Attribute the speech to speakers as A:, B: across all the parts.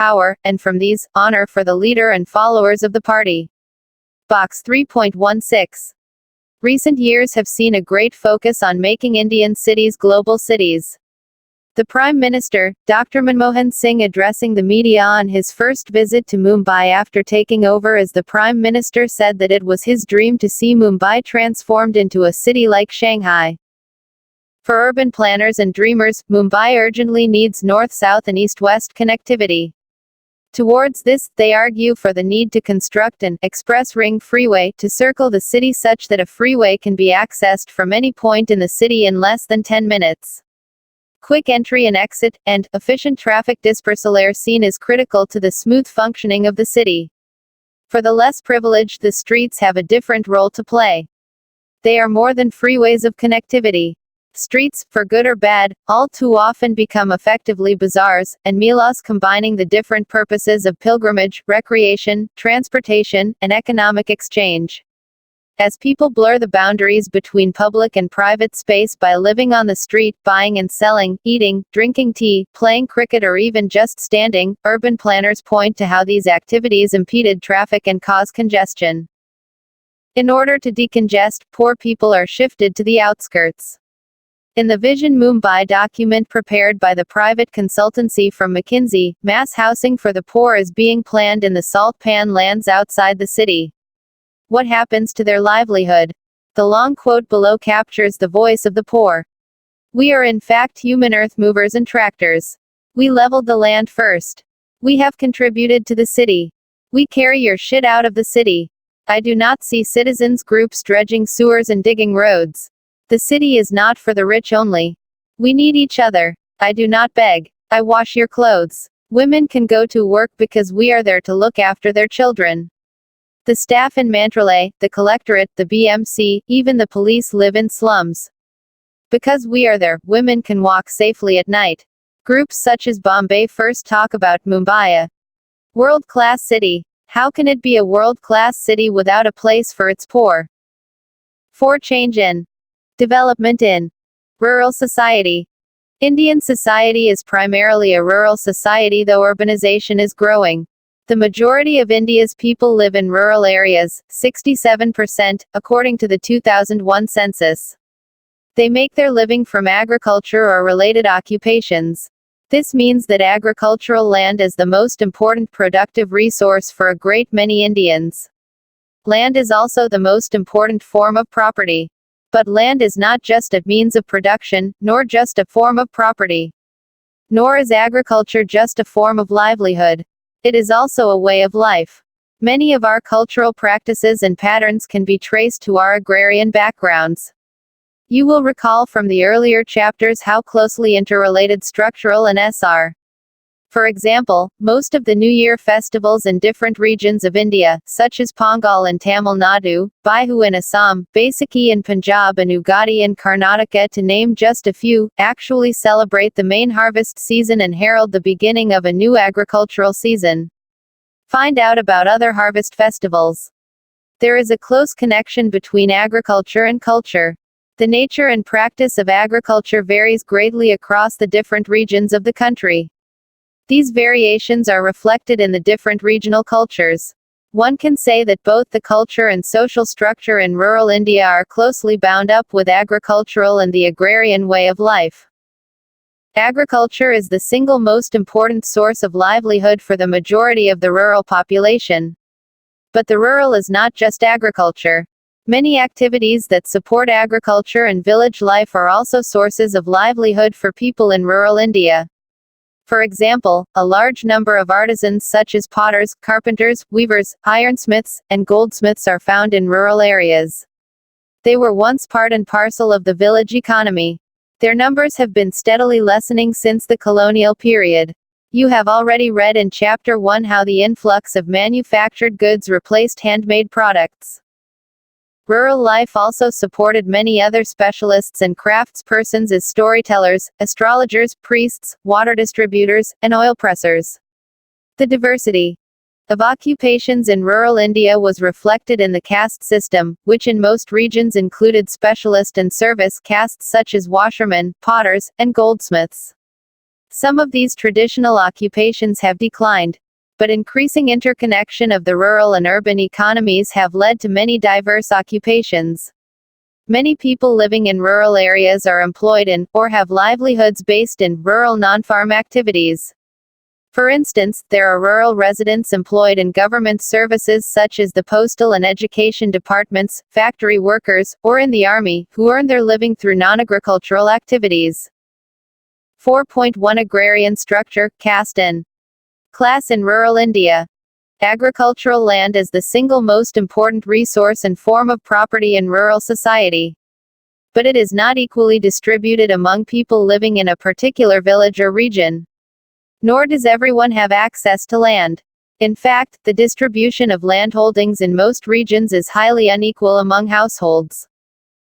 A: power, and from these, honor for the leader and followers of the party. Box 3.16. Recent years have seen a great focus on making Indian cities global cities. The Prime Minister, Dr. Manmohan Singh, addressing the media on his first visit to Mumbai after taking over as the Prime Minister, said that it was his dream to see Mumbai transformed into a city like Shanghai. For urban planners and dreamers, Mumbai urgently needs north-south and east-west connectivity. Towards this, they argue for the need to construct an express ring freeway to circle the city such that a freeway can be accessed from any point in the city in less than 10 minutes. Quick entry and exit, and efficient traffic dispersal are seen as critical to the smooth functioning of the city. For the less privileged, the streets have a different role to play. They are more than freeways of connectivity. Streets, for good or bad, all too often become effectively bazaars, and melas combining the different purposes of pilgrimage, recreation, transportation, and economic exchange. As people blur the boundaries between public and private space by living on the street, buying and selling, eating, drinking tea, playing cricket, or even just standing, urban planners point to how these activities impeded traffic and cause congestion. In order to decongest, poor people are shifted to the outskirts. In the Vision Mumbai document prepared by the private consultancy from McKinsey, mass housing for the poor is being planned in the salt pan lands outside the city. What happens to their livelihood? The long quote below captures the voice of the poor. We are in fact human earth movers and tractors. We leveled the land first. We have contributed to the city. We carry your shit out of the city. I do not see citizens groups dredging sewers and digging roads. The city is not for the rich only. We need each other. I do not beg. I wash your clothes. Women can go to work because we are there to look after their children. The staff in Mantralay, the collectorate, the BMC, even the police live in slums. Because we are there, women can walk safely at night. Groups such as Bombay First talk about Mumbai, a world-class city. How can it be a world-class city without a place for its poor? For change in development in rural society. Indian society is primarily a rural society, though urbanization is growing. The majority of India's people live in rural areas, 67%, according to the 2001 census. They make their living from agriculture or related occupations. This means that agricultural land is the most important productive resource for a great many Indians. Land is also the most important form of property. But land is not just a means of production, nor just a form of property. Nor is agriculture just a form of livelihood. It is also a way of life. Many of our cultural practices and patterns can be traced to our agrarian backgrounds. You will recall from the earlier chapters how closely interrelated structural and S are. For example, most of the New Year festivals in different regions of India, such as Pongal in Tamil Nadu, Bihu in Assam, Baisakhi in Punjab, and Ugadi in Karnataka, to name just a few, actually celebrate the main harvest season and herald the beginning of a new agricultural season. Find out about other harvest festivals. There is a close connection between agriculture and culture. The nature and practice of agriculture varies greatly across the different regions of the country. These variations are reflected in the different regional cultures. One can say that both the culture and social structure in rural India are closely bound up with agricultural and the agrarian way of life. Agriculture is the single most important source of livelihood for the majority of the rural population. But the rural is not just agriculture. Many activities that support agriculture and village life are also sources of livelihood for people in rural India. For example, a large number of artisans such as potters, carpenters, weavers, ironsmiths, and goldsmiths are found in rural areas. They were once part and parcel of the village economy. Their numbers have been steadily lessening since the colonial period. You have already read in Chapter 1 how the influx of manufactured goods replaced handmade products. Rural life also supported many other specialists and craftspersons as storytellers, astrologers, priests, water distributors, and oil pressers. The diversity of occupations in rural India was reflected in the caste system, which in most regions included specialist and service castes such as washermen, potters, and goldsmiths. Some of these traditional occupations have declined, but increasing interconnection of the rural and urban economies have led to many diverse occupations. Many people living in rural areas are employed in, or have livelihoods based in, rural non-farm activities. For instance, there are rural residents employed in government services such as the postal and education departments, factory workers, or in the army, who earn their living through non-agricultural activities. 4.1 Agrarian structure, caste and class in rural India. Agricultural land is the single most important resource and form of property in rural society. But it is not equally distributed among people living in a particular village or region. Nor does everyone have access to land. In fact, the distribution of landholdings in most regions is highly unequal among households.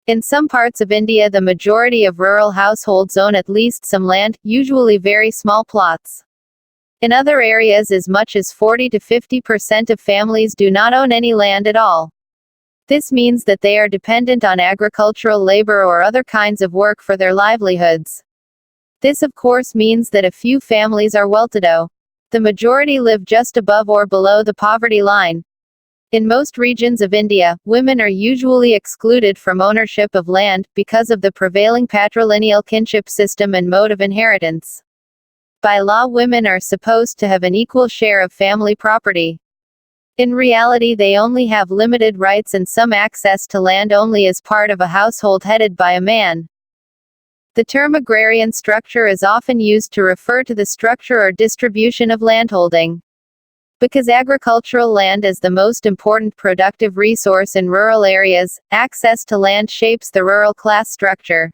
A: In some parts of India, the majority of rural households own at least some land, usually very small plots. In other areas, as much as 40 to 50% of families do not own any land at all. This means that they are dependent on agricultural labor or other kinds of work for their livelihoods. This of course means that a few families are well-to-do. The majority live just above or below the poverty line. In most regions of India, women are usually excluded from ownership of land, because of the prevailing patrilineal kinship system and mode of inheritance. By law, women are supposed to have an equal share of family property. In reality, they only have limited rights and some access to land only as part of a household headed by a man. The term agrarian structure is often used to refer to the structure or distribution of landholding. Because agricultural land is the most important productive resource in rural areas, access to land shapes the rural class structure.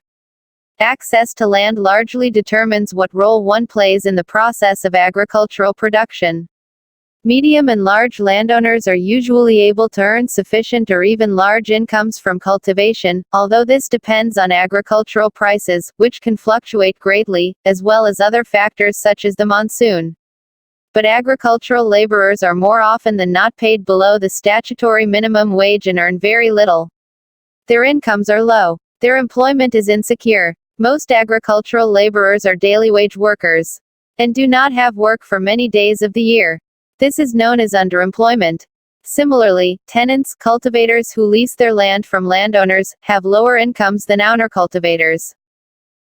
A: Access to land largely determines what role one plays in the process of agricultural production. Medium and large landowners are usually able to earn sufficient or even large incomes from cultivation, although this depends on agricultural prices, which can fluctuate greatly, as well as other factors such as the monsoon. But agricultural laborers are more often than not paid below the statutory minimum wage and earn very little. Their incomes are low. Their employment is insecure. Most agricultural laborers are daily wage workers and do not have work for many days of the year. This is known as underemployment. Similarly, tenants, cultivators who lease their land from landowners, have lower incomes than owner cultivators.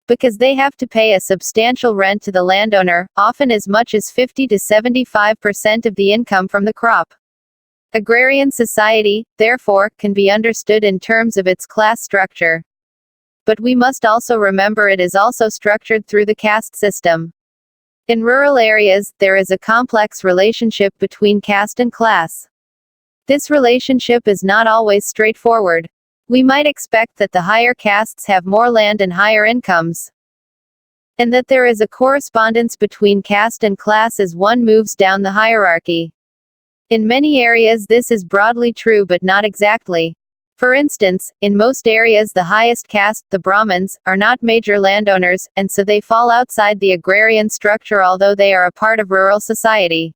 A: Because they have to pay a substantial rent to the landowner, often as much as 50 to 75% of the income from the crop. Agrarian society, therefore, can be understood in terms of its class structure. But we must also remember it is also structured through the caste system. In rural areas, there is a complex relationship between caste and class. This relationship is not always straightforward. We might expect that the higher castes have more land and higher incomes, and that there is a correspondence between caste and class as one moves down the hierarchy. In many areas this is broadly true but not exactly. For instance, in most areas the highest caste, the Brahmins, are not major landowners, and so they fall outside the agrarian structure although they are a part of rural society.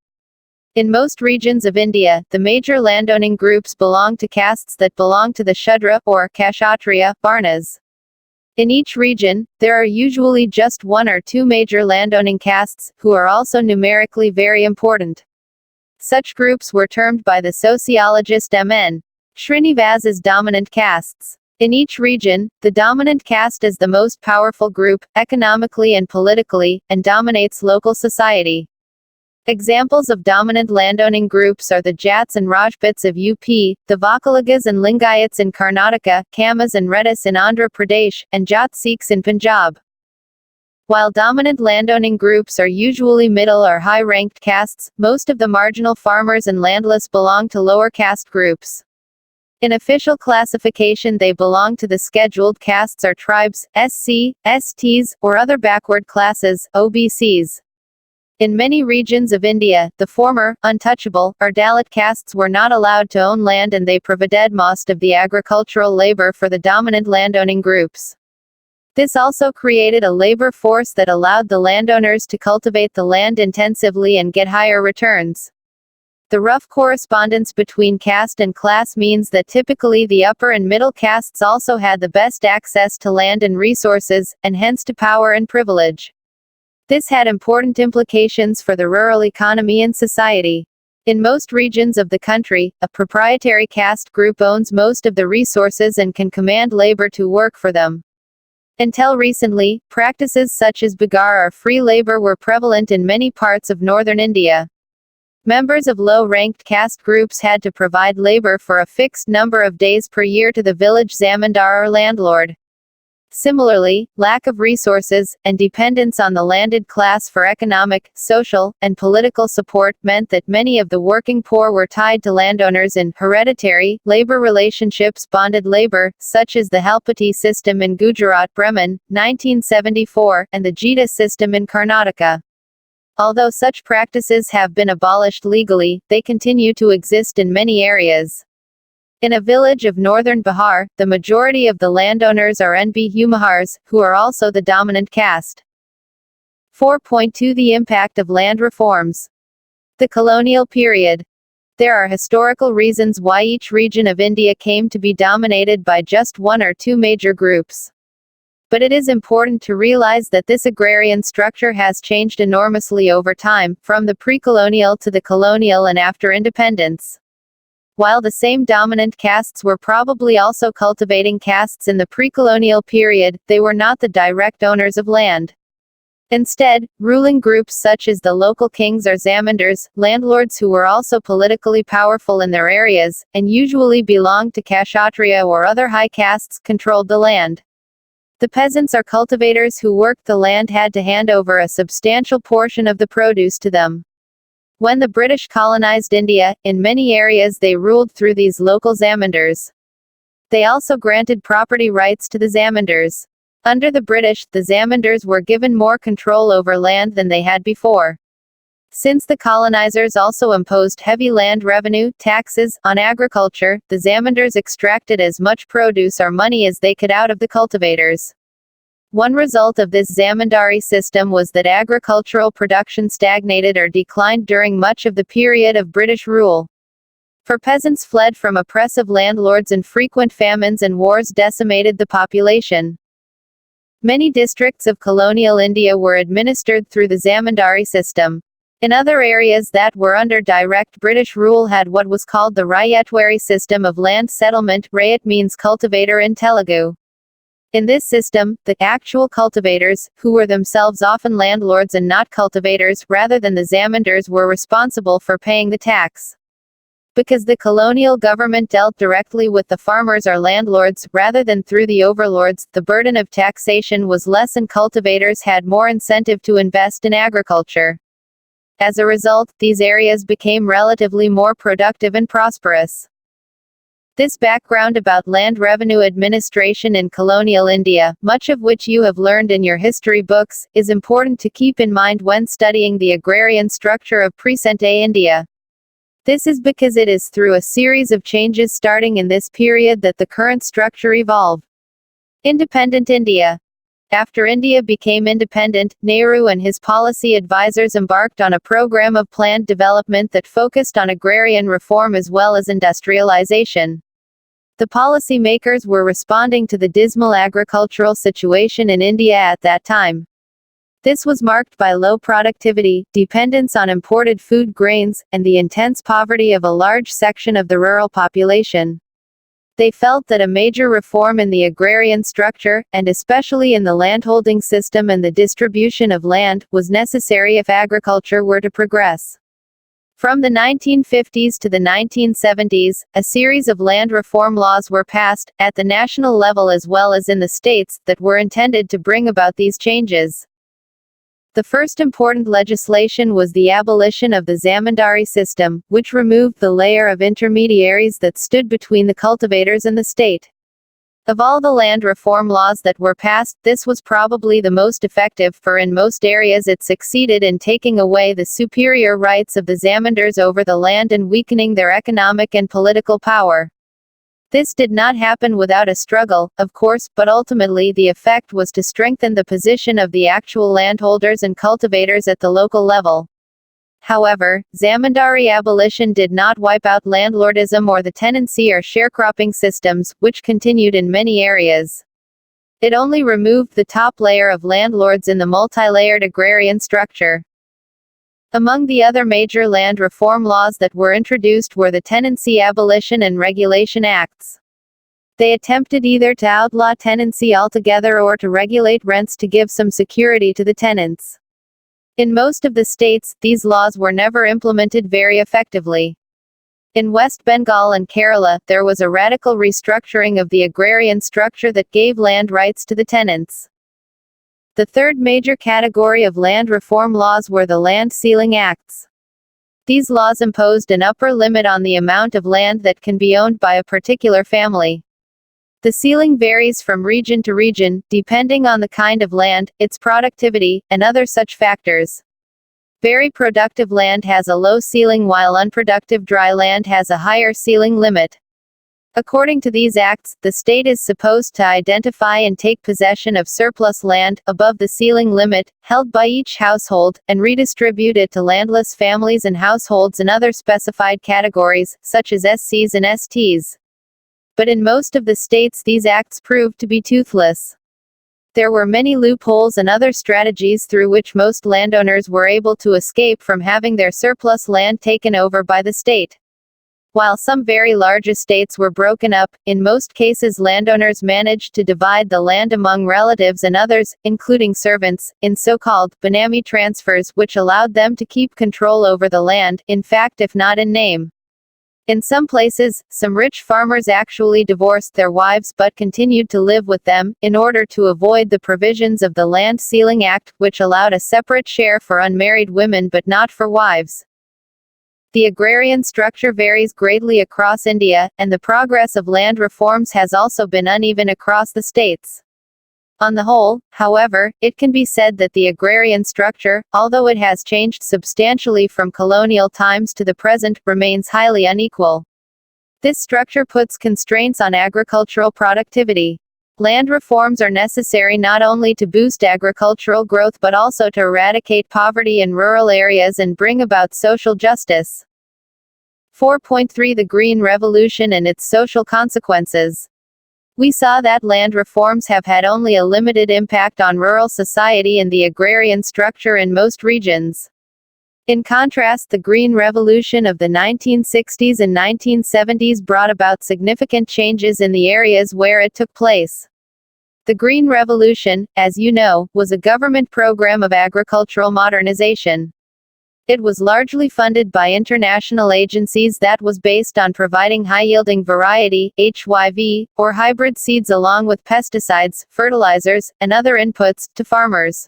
A: In most regions of India, the major landowning groups belong to castes that belong to the Shudra, or Kshatriya, Varnas. In each region, there are usually just one or two major landowning castes, who are also numerically very important. Such groups were termed by the sociologist M.N. Srinivas as dominant castes. In each region, the dominant caste is the most powerful group, economically and politically, and dominates local society. Examples of dominant landowning groups are the Jats and Rajputs of UP, the Vakalagas and Lingayats in Karnataka, Kamas and Reddis in Andhra Pradesh, and Jat Sikhs in Punjab. While dominant landowning groups are usually middle or high-ranked castes, most of the marginal farmers and landless belong to lower caste groups. In official classification they belong to the scheduled castes or tribes, SC, STs, or other backward classes, OBCs. In many regions of India, the former, untouchable, or Dalit castes were not allowed to own land and they provided most of the agricultural labor for the dominant landowning groups. This also created a labor force that allowed the landowners to cultivate the land intensively and get higher returns. The rough correspondence between caste and class means that typically the upper and middle castes also had the best access to land and resources, and hence to power and privilege. This had important implications for the rural economy and society. In most regions of the country, a proprietary caste group owns most of the resources and can command labor to work for them. Until recently, practices such as begar or free labor were prevalent in many parts of northern India. Members of low-ranked caste groups had to provide labor for a fixed number of days per year to the village zamindar or landlord. Similarly, lack of resources, and dependence on the landed class for economic, social, and political support meant that many of the working poor were tied to landowners in hereditary labor relationships. Bonded labor, such as the Halpati system in Gujarat Bremen, 1974, and the Jita system in Karnataka. Although such practices have been abolished legally, they continue to exist in many areas. In a village of northern Bihar, the majority of the landowners are Bhumihars, who are also the dominant caste. 4.2 The impact of land reforms. The colonial period. There are historical reasons why each region of India came to be dominated by just one or two major groups. But it is important to realize that this agrarian structure has changed enormously over time, from the pre-colonial to the colonial and after independence. While the same dominant castes were probably also cultivating castes in the pre-colonial period, they were not the direct owners of land. Instead, ruling groups such as the local kings or zamindars, landlords who were also politically powerful in their areas, and usually belonged to Kshatriya or other high castes, controlled the land. The peasants or cultivators who worked the land had to hand over a substantial portion of the produce to them. When the British colonized India, in many areas they ruled through these local zamindars. They also granted property rights to the zamindars. Under the British, the zamindars were given more control over land than they had before. Since the colonizers also imposed heavy land revenue, taxes, on agriculture, the zamindars extracted as much produce or money as they could out of the cultivators. One result of this zamindari system was that agricultural production stagnated or declined during much of the period of British rule. For peasants fled from oppressive landlords and frequent famines and wars decimated the population. Many districts of colonial India were administered through the zamindari system. In other areas that were under direct British rule had what was called the Rayatwari system of land settlement. Rayat means cultivator in Telugu. In this system, the actual cultivators, who were themselves often landlords and not cultivators, rather than the zamindars, were responsible for paying the tax. Because the colonial government dealt directly with the farmers or landlords, rather than through the overlords, the burden of taxation was less and cultivators had more incentive to invest in agriculture. As a result, these areas became relatively more productive and prosperous. This background about land revenue administration in colonial India, much of which you have learned in your history books, is important to keep in mind when studying the agrarian structure of present-day India. This is because it is through a series of changes starting in this period that the current structure evolved. Independent India. After India became independent, Nehru and his policy advisors embarked on a program of planned development that focused on agrarian reform as well as industrialization. The policy makers were responding to the dismal agricultural situation in India at that time. This was marked by low productivity, dependence on imported food grains, and the intense poverty of a large section of the rural population. They felt that a major reform in the agrarian structure, and especially in the landholding system and the distribution of land, was necessary if agriculture were to progress. From the 1950s to the 1970s, a series of land reform laws were passed, at the national level as well as in the states, that were intended to bring about these changes. The first important legislation was the abolition of the zamindari system, which removed the layer of intermediaries that stood between the cultivators and the state. Of all the land reform laws that were passed, this was probably the most effective, for in most areas it succeeded in taking away the superior rights of the zamindars over the land and weakening their economic and political power. This did not happen without a struggle, of course, but ultimately the effect was to strengthen the position of the actual landholders and cultivators at the local level. However, zamindari abolition did not wipe out landlordism or the tenancy or sharecropping systems, which continued in many areas. It only removed the top layer of landlords in the multi-layered agrarian structure. Among the other major land reform laws that were introduced were the Tenancy Abolition and Regulation Acts. They attempted either to outlaw tenancy altogether or to regulate rents to give some security to the tenants. In most of the states, these laws were never implemented very effectively. In West Bengal and Kerala, there was a radical restructuring of the agrarian structure that gave land rights to the tenants. The third major category of land reform laws were the Land Ceiling Acts. These laws imposed an upper limit on the amount of land that can be owned by a particular family. The ceiling varies from region to region, depending on the kind of land, its productivity, and other such factors. Very productive land has a low ceiling while unproductive dry land has a higher ceiling limit. According to these acts, the state is supposed to identify and take possession of surplus land, above the ceiling limit, held by each household, and redistribute it to landless families and households in other specified categories, such as SCs and STs. But in most of the states these acts proved to be toothless. There were many loopholes and other strategies through which most landowners were able to escape from having their surplus land taken over by the state. While some very large estates were broken up, in most cases landowners managed to divide the land among relatives and others, including servants, in so-called benami transfers, which allowed them to keep control over the land, in fact if not in name. In some places, some rich farmers actually divorced their wives but continued to live with them, in order to avoid the provisions of the Land Ceiling Act, which allowed a separate share for unmarried women but not for wives. The agrarian structure varies greatly across India, and the progress of land reforms has also been uneven across the states. On the whole, however, it can be said that the agrarian structure, although it has changed substantially from colonial times to the present, remains highly unequal. This structure puts constraints on agricultural productivity. Land reforms are necessary not only to boost agricultural growth but also to eradicate poverty in rural areas and bring about social justice. 4.3 The Green Revolution and its social consequences. We saw that land reforms have had only a limited impact on rural society and the agrarian structure in most regions. In contrast, the Green Revolution of the 1960s and 1970s brought about significant changes in the areas where it took place. The Green Revolution, as you know, was a government program of agricultural modernization. It was largely funded by international agencies that was based on providing high-yielding variety, HYV, or hybrid seeds along with pesticides, fertilizers, and other inputs, to farmers.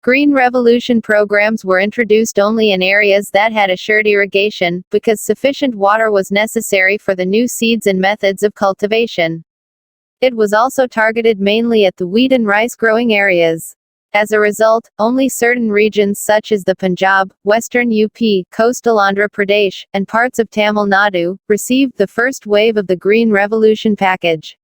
A: Green Revolution programs were introduced only in areas that had assured irrigation, because sufficient water was necessary for the new seeds and methods of cultivation. It was also targeted mainly at the wheat and rice growing areas. As a result, only certain regions such as the Punjab, western UP, coastal Andhra Pradesh, and parts of Tamil Nadu received the first wave of the Green Revolution package.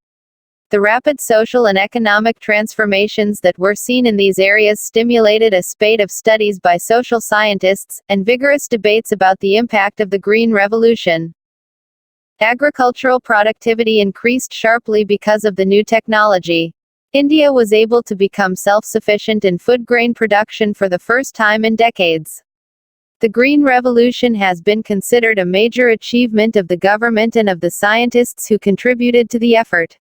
A: The rapid social and economic transformations that were seen in these areas stimulated a spate of studies by social scientists, and vigorous debates about the impact of the Green Revolution. Agricultural productivity increased sharply because of the new technology. India was able to become self-sufficient in food grain production for the first time in decades. The Green Revolution has been considered a major achievement of the government and of the scientists who contributed to the effort.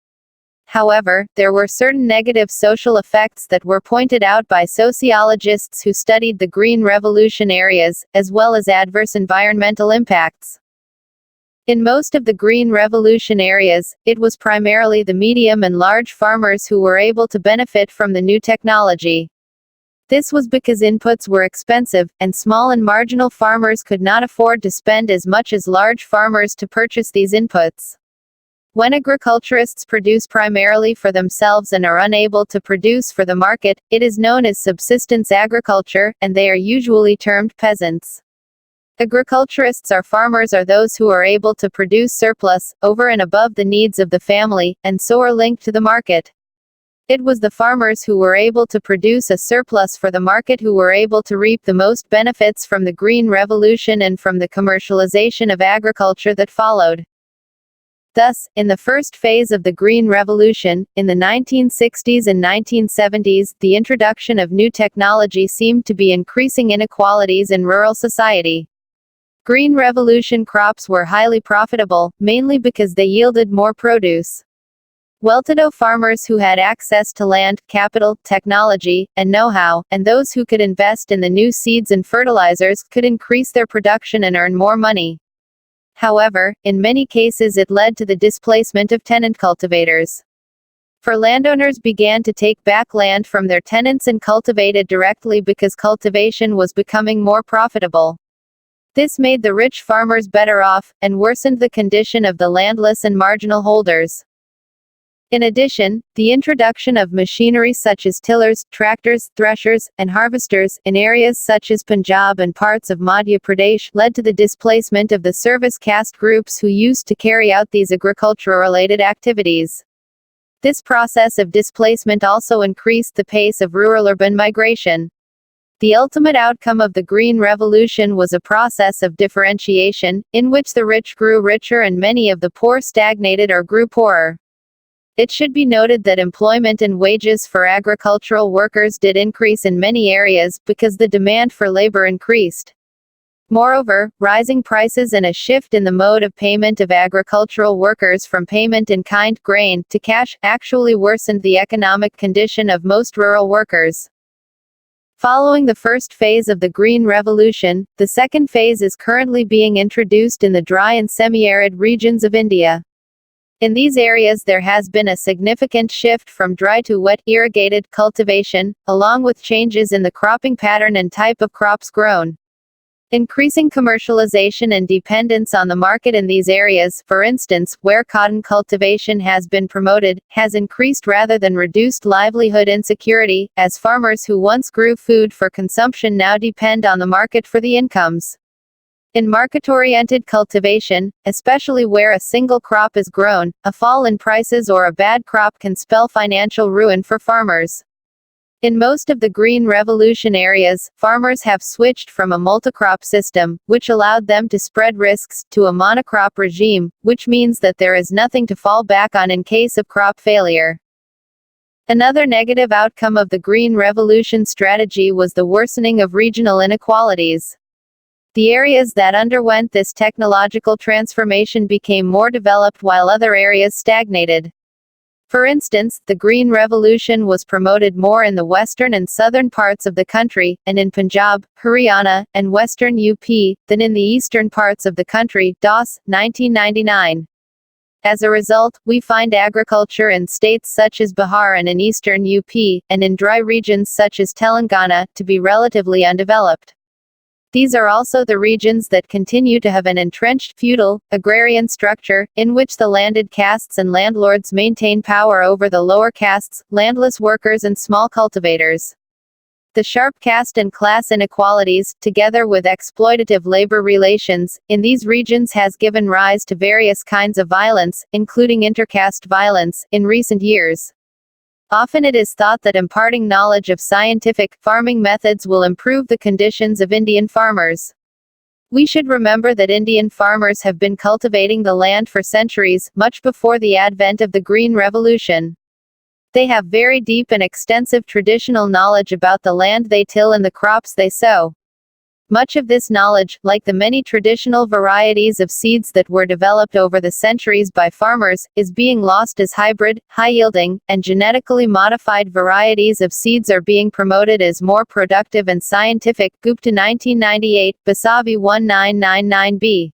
A: However, there were certain negative social effects that were pointed out by sociologists who studied the Green Revolution areas, as well as adverse environmental impacts. In most of the Green Revolution areas, it was primarily the medium and large farmers who were able to benefit from the new technology. This was because inputs were expensive, and small and marginal farmers could not afford to spend as much as large farmers to purchase these inputs. When agriculturists produce primarily for themselves and are unable to produce for the market, it is known as subsistence agriculture, and they are usually termed peasants. Agriculturists or farmers are those who are able to produce surplus, over and above the needs of the family, and so are linked to the market. It was the farmers who were able to produce a surplus for the market who were able to reap the most benefits from the Green Revolution and from the commercialization of agriculture that followed. Thus, in the first phase of the Green Revolution, in the 1960s and 1970s, the introduction of new technology seemed to be increasing inequalities in rural society. Green Revolution crops were highly profitable, mainly because they yielded more produce. Well-to-do farmers who had access to land, capital, technology, and know-how, and those who could invest in the new seeds and fertilizers, could increase their production and earn more money. However, in many cases it led to the displacement of tenant cultivators. For landowners began to take back land from their tenants and cultivate it directly because cultivation was becoming more profitable. This made the rich farmers better off, and worsened the condition of the landless and marginal holders. In addition, the introduction of machinery such as tillers, tractors, threshers, and harvesters, in areas such as Punjab and parts of Madhya Pradesh, led to the displacement of the service caste groups who used to carry out these agriculture-related activities. This process of displacement also increased the pace of rural-urban migration. The ultimate outcome of the Green Revolution was a process of differentiation, in which the rich grew richer and many of the poor stagnated or grew poorer. It should be noted that employment and wages for agricultural workers did increase in many areas, because the demand for labor increased. Moreover, rising prices and a shift in the mode of payment of agricultural workers from payment in kind grain to cash actually worsened the economic condition of most rural workers. Following the first phase of the Green Revolution, the second phase is currently being introduced in the dry and semi-arid regions of India. In these areas there has been a significant shift from dry to wet, irrigated cultivation, along with changes in the cropping pattern and type of crops grown. Increasing commercialization and dependence on the market in these areas, for instance, where cotton cultivation has been promoted, has increased rather than reduced livelihood insecurity, as farmers who once grew food for consumption now depend on the market for the incomes. In market-oriented cultivation, especially where a single crop is grown, a fall in prices or a bad crop can spell financial ruin for farmers. In most of the Green Revolution areas, farmers have switched from a multicrop system, which allowed them to spread risks, to a monocrop regime, which means that there is nothing to fall back on in case of crop failure. Another negative outcome of the Green Revolution strategy was the worsening of regional inequalities. The areas that underwent this technological transformation became more developed while other areas stagnated. For instance, the Green Revolution was promoted more in the western and southern parts of the country, and in Punjab, Haryana, and western UP, than in the eastern parts of the country. DOS, 1999. As a result, we find agriculture in states such as Bihar and in eastern UP, and in dry regions such as Telangana, to be relatively undeveloped. These are also the regions that continue to have an entrenched feudal, agrarian structure, in which the landed castes and landlords maintain power over the lower castes, landless workers and small cultivators. The sharp caste and class inequalities, together with exploitative labor relations, in these regions has given rise to various kinds of violence, including intercaste violence, in recent years. Often it is thought that imparting knowledge of scientific farming methods will improve the conditions of Indian farmers. We should remember that Indian farmers have been cultivating the land for centuries, much before the advent of the Green Revolution. They have very deep and extensive traditional knowledge about the land they till and the crops they sow. Much of this knowledge, like the many traditional varieties of seeds that were developed over the centuries by farmers, is being lost as hybrid, high-yielding, and genetically modified varieties of seeds are being promoted as more productive and scientific. Gupta 1998, Basavi 1999b.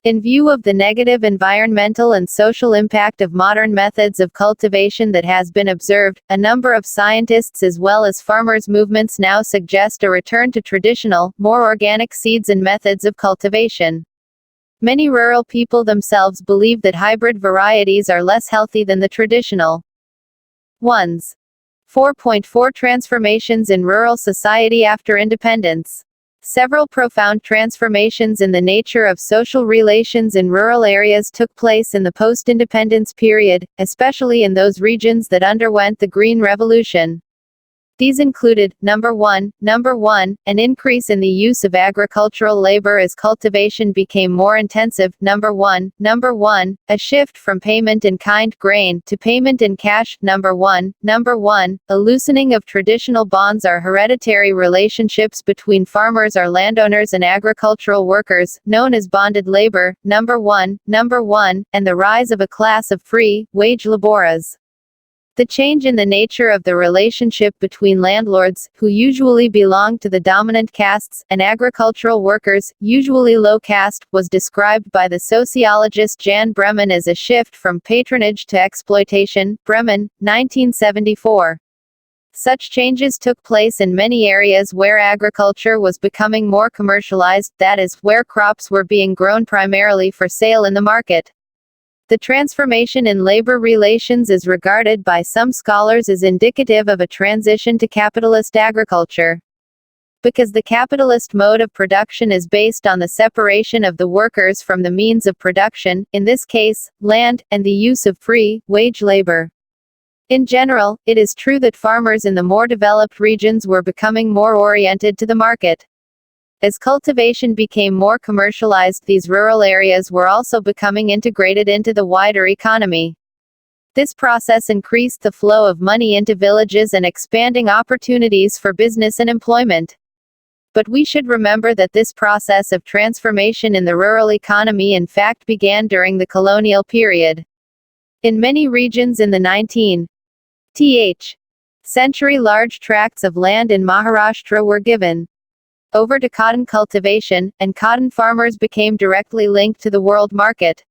A: In view of the negative environmental and social impact of modern methods of cultivation that has been observed, a number of scientists as well as farmers' movements now suggest a return to traditional, more organic seeds and methods of cultivation. Many rural people themselves believe that hybrid varieties are less healthy than the traditional ones. 4.4 Transformations in rural society after independence. Several profound transformations in the nature of social relations in rural areas took place in the post-independence period, especially in those regions that underwent the Green Revolution. These included, number one, an increase in the use of agricultural labor as cultivation became more intensive. Number one, a shift from payment in kind grain to payment in cash. Number one, a loosening of traditional bonds or hereditary relationships between farmers or landowners and agricultural workers, known as bonded labor. Number one, and the rise of a class of free, wage laborers. The change in the nature of the relationship between landlords, who usually belonged to the dominant castes, and agricultural workers, usually low caste, was described by the sociologist Jan Bremen as a shift from patronage to exploitation. Bremen, 1974. Such changes took place in many areas where agriculture was becoming more commercialized, that is, where crops were being grown primarily for sale in the market. The transformation in labor relations is regarded by some scholars as indicative of a transition to capitalist agriculture. Because the capitalist mode of production is based on the separation of the workers from the means of production, in this case, land, and the use of free, wage labor. In general, it is true that farmers in the more developed regions were becoming more oriented to the market. As cultivation became more commercialized, these rural areas were also becoming integrated into the wider economy. This process increased the flow of money into villages and expanding opportunities for business and employment. But we should remember that this process of transformation in the rural economy in fact began during the colonial period. In many regions in the 19th century, large tracts of land in Maharashtra were given over to cotton cultivation, and cotton farmers became directly linked to the world market.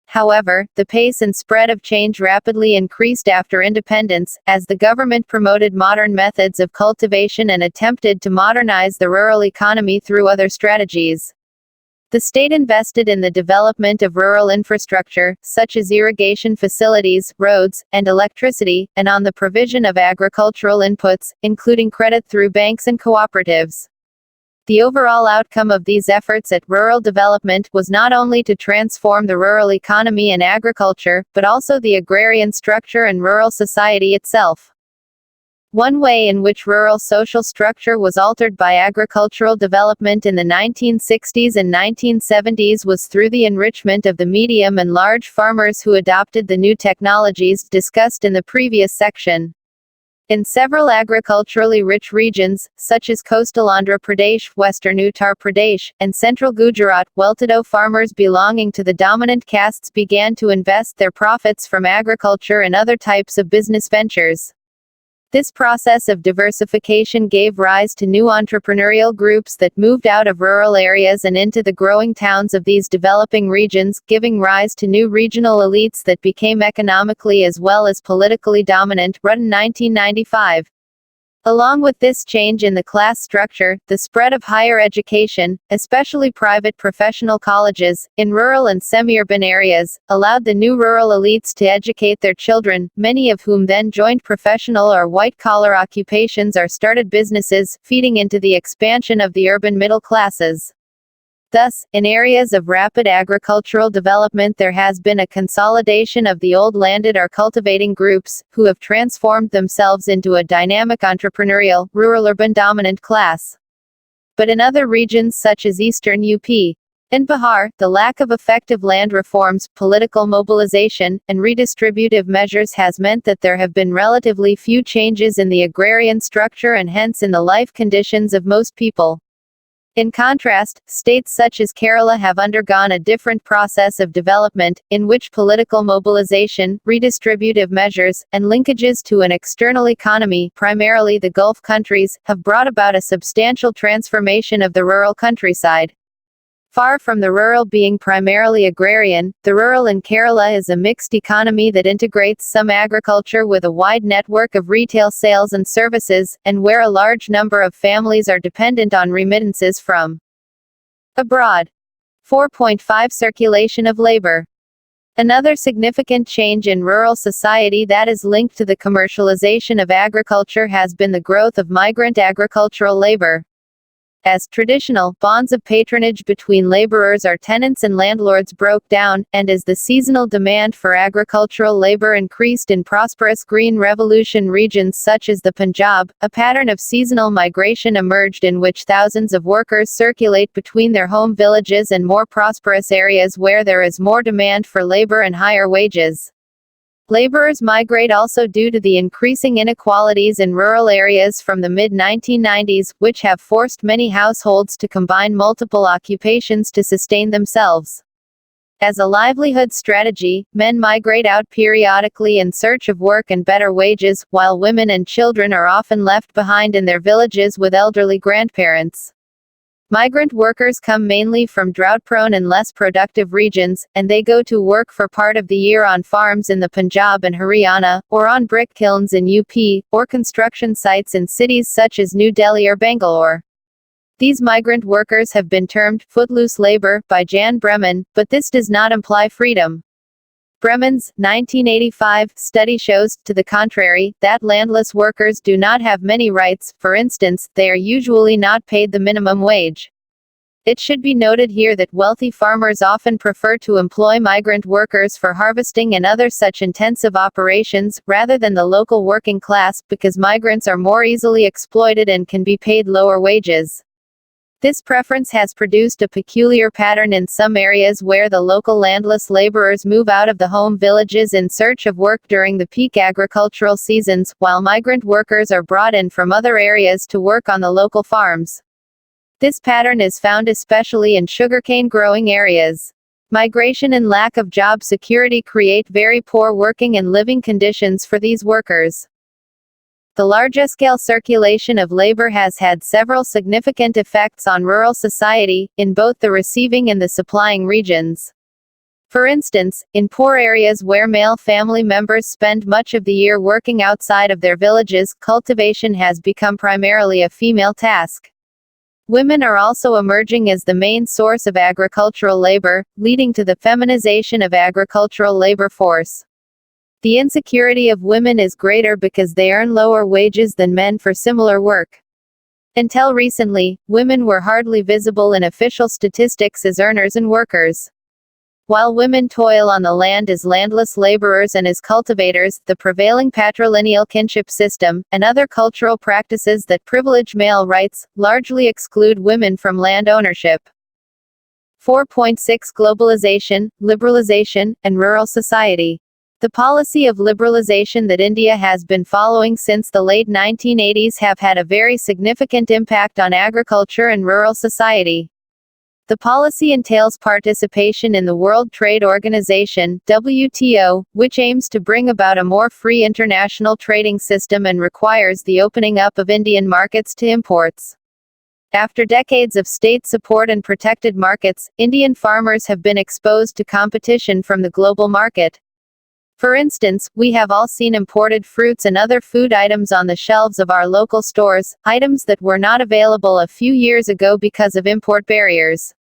A: However, the pace and spread of change rapidly increased after independence, as the government promoted modern methods of cultivation and attempted to modernize the rural economy through other strategies. The state invested in the development of rural infrastructure, such as irrigation facilities, roads, and electricity, and on the provision of agricultural inputs, including credit through banks and cooperatives. The overall outcome of these efforts at rural development was not only to transform the rural economy and agriculture, but also the agrarian structure and rural society itself. One way in which rural social structure was altered by agricultural development in the 1960s and 1970s was through the enrichment of the medium and large farmers who adopted the new technologies discussed in the previous section. In several agriculturally rich regions, such as coastal Andhra Pradesh, western Uttar Pradesh, and central Gujarat, well-to-do farmers belonging to the dominant castes began to invest their profits from agriculture and other types of business ventures. This process of diversification gave rise to new entrepreneurial groups that moved out of rural areas and into the growing towns of these developing regions, giving rise to new regional elites that became economically as well as politically dominant. Rutten, 1995. Along with this change in the class structure, the spread of higher education, especially private professional colleges, in rural and semi-urban areas, allowed the new rural elites to educate their children, many of whom then joined professional or white-collar occupations or started businesses, feeding into the expansion of the urban middle classes. Thus, in areas of rapid agricultural development there has been a consolidation of the old landed or cultivating groups, who have transformed themselves into a dynamic entrepreneurial, rural-urban dominant class. But in other regions such as eastern UP and Bihar, the lack of effective land reforms, political mobilization, and redistributive measures has meant that there have been relatively few changes in the agrarian structure and hence in the life conditions of most people. In contrast, states such as Kerala have undergone a different process of development, in which political mobilization, redistributive measures, and linkages to an external economy, primarily the Gulf countries, have brought about a substantial transformation of the rural countryside. Far from the rural being primarily agrarian, the rural in Kerala is a mixed economy that integrates some agriculture with a wide network of retail sales and services, and where a large number of families are dependent on remittances from abroad. 4.5 Circulation of labor. Another significant change in rural society that is linked to the commercialization of agriculture has been the growth of migrant agricultural labor. As traditional bonds of patronage between laborers or tenants and landlords broke down, and as the seasonal demand for agricultural labor increased in prosperous Green Revolution regions such as the Punjab, a pattern of seasonal migration emerged in which thousands of workers circulate between their home villages and more prosperous areas where there is more demand for labor and higher wages. Laborers migrate also due to the increasing inequalities in rural areas from the mid-1990s, which have forced many households to combine multiple occupations to sustain themselves. As a livelihood strategy, men migrate out periodically in search of work and better wages, while women and children are often left behind in their villages with elderly grandparents. Migrant workers come mainly from drought-prone and less productive regions, and they go to work for part of the year on farms in the Punjab and Haryana, or on brick kilns in UP, or construction sites in cities such as New Delhi or Bangalore. These migrant workers have been termed footloose labor by Jan Bremen, but this does not imply freedom. Bremen's 1985 study shows, to the contrary, that landless workers do not have many rights. For instance, they are usually not paid the minimum wage. It should be noted here that wealthy farmers often prefer to employ migrant workers for harvesting and other such intensive operations, rather than the local working class, because migrants are more easily exploited and can be paid lower wages. This preference has produced a peculiar pattern in some areas where the local landless laborers move out of the home villages in search of work during the peak agricultural seasons, while migrant workers are brought in from other areas to work on the local farms. This pattern is found especially in sugarcane growing areas. Migration and lack of job security create very poor working and living conditions for these workers. The large-scale circulation of labor has had several significant effects on rural society, in both the receiving and the supplying regions. For instance, in poor areas where male family members spend much of the year working outside of their villages, cultivation has become primarily a female task. Women are also emerging as the main source of agricultural labor, leading to the feminization of agricultural labor force. The insecurity of women is greater because they earn lower wages than men for similar work. Until recently, women were hardly visible in official statistics as earners and workers. While women toil on the land as landless laborers and as cultivators, the prevailing patrilineal kinship system, and other cultural practices that privilege male rights, largely exclude women from land ownership. 4.6 Globalization, Liberalization, and Rural Society. The policy of liberalization that India has been following since the late 1980s have had a very significant impact on agriculture and rural society. The policy entails participation in the World Trade Organization, WTO, which aims to bring about a more free international trading system and requires the opening up of Indian markets to imports. After decades of state support and protected markets, Indian farmers have been exposed to competition from the global market. For instance, we have all seen imported fruits and other food items on the shelves of our local stores, items that were not available a few years ago because of import barriers.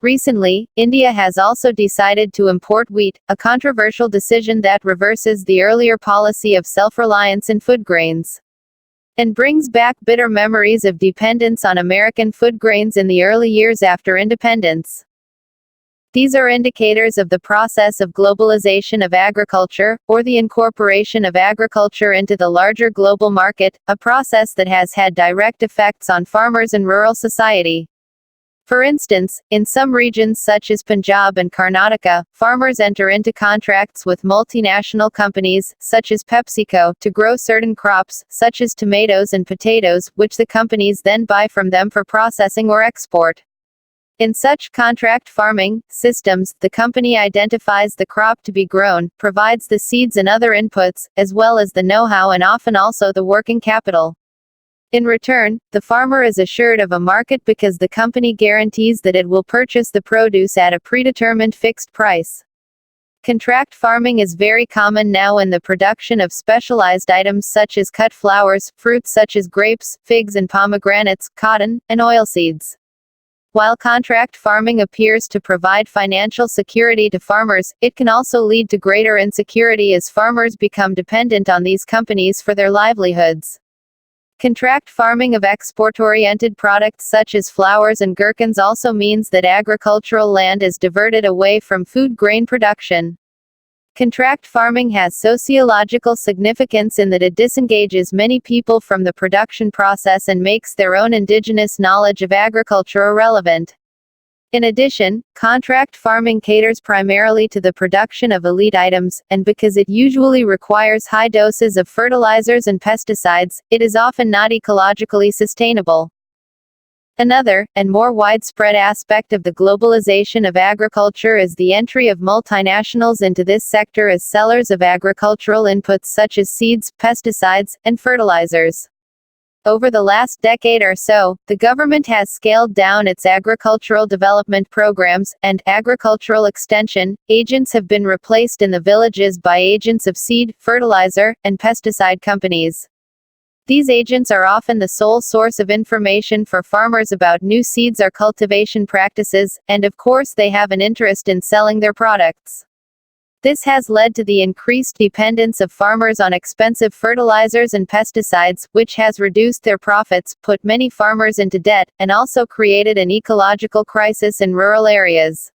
A: Recently, India has also decided to import wheat, a controversial decision that reverses the earlier policy of self-reliance in food grains, and brings back bitter memories of dependence on American food grains in the early years after independence. These are indicators of the process of globalization of agriculture, or the incorporation of agriculture into the larger global market, a process that has had direct effects on farmers and rural society. For instance, in some regions such as Punjab and Karnataka, farmers enter into contracts with multinational companies, such as PepsiCo, to grow certain crops, such as tomatoes and potatoes, which the companies then buy from them for processing or export. In such contract farming systems, the company identifies the crop to be grown, provides the seeds and other inputs, as well as the know-how and often also the working capital. In return, the farmer is assured of a market because the company guarantees that it will purchase the produce at a predetermined fixed price. Contract farming is very common now in the production of specialized items such as cut flowers, fruits such as grapes, figs and pomegranates, cotton, and oilseeds. While contract farming appears to provide financial security to farmers, it can also lead to greater insecurity as farmers become dependent on these companies for their livelihoods. Contract farming of export-oriented products such as flowers and gherkins also means that agricultural land is diverted away from food grain production. Contract farming has sociological significance in that it disengages many people from the production process and makes their own indigenous knowledge of agriculture irrelevant. In addition, contract farming caters primarily to the production of elite items, and because it usually requires high doses of fertilizers and pesticides, it is often not ecologically sustainable. Another, and more widespread aspect of the globalization of agriculture is the entry of multinationals into this sector as sellers of agricultural inputs such as seeds, pesticides, and fertilizers. Over the last decade or so, the government has scaled down its agricultural development programs, and agricultural extension agents have been replaced in the villages by agents of seed, fertilizer, and pesticide companies. These agents are often the sole source of information for farmers about new seeds or cultivation practices, and of course they have an interest in selling their products. This has led to the increased dependence of farmers on expensive fertilizers and pesticides, which has reduced their profits, put many farmers into debt, and also created an ecological crisis in rural areas.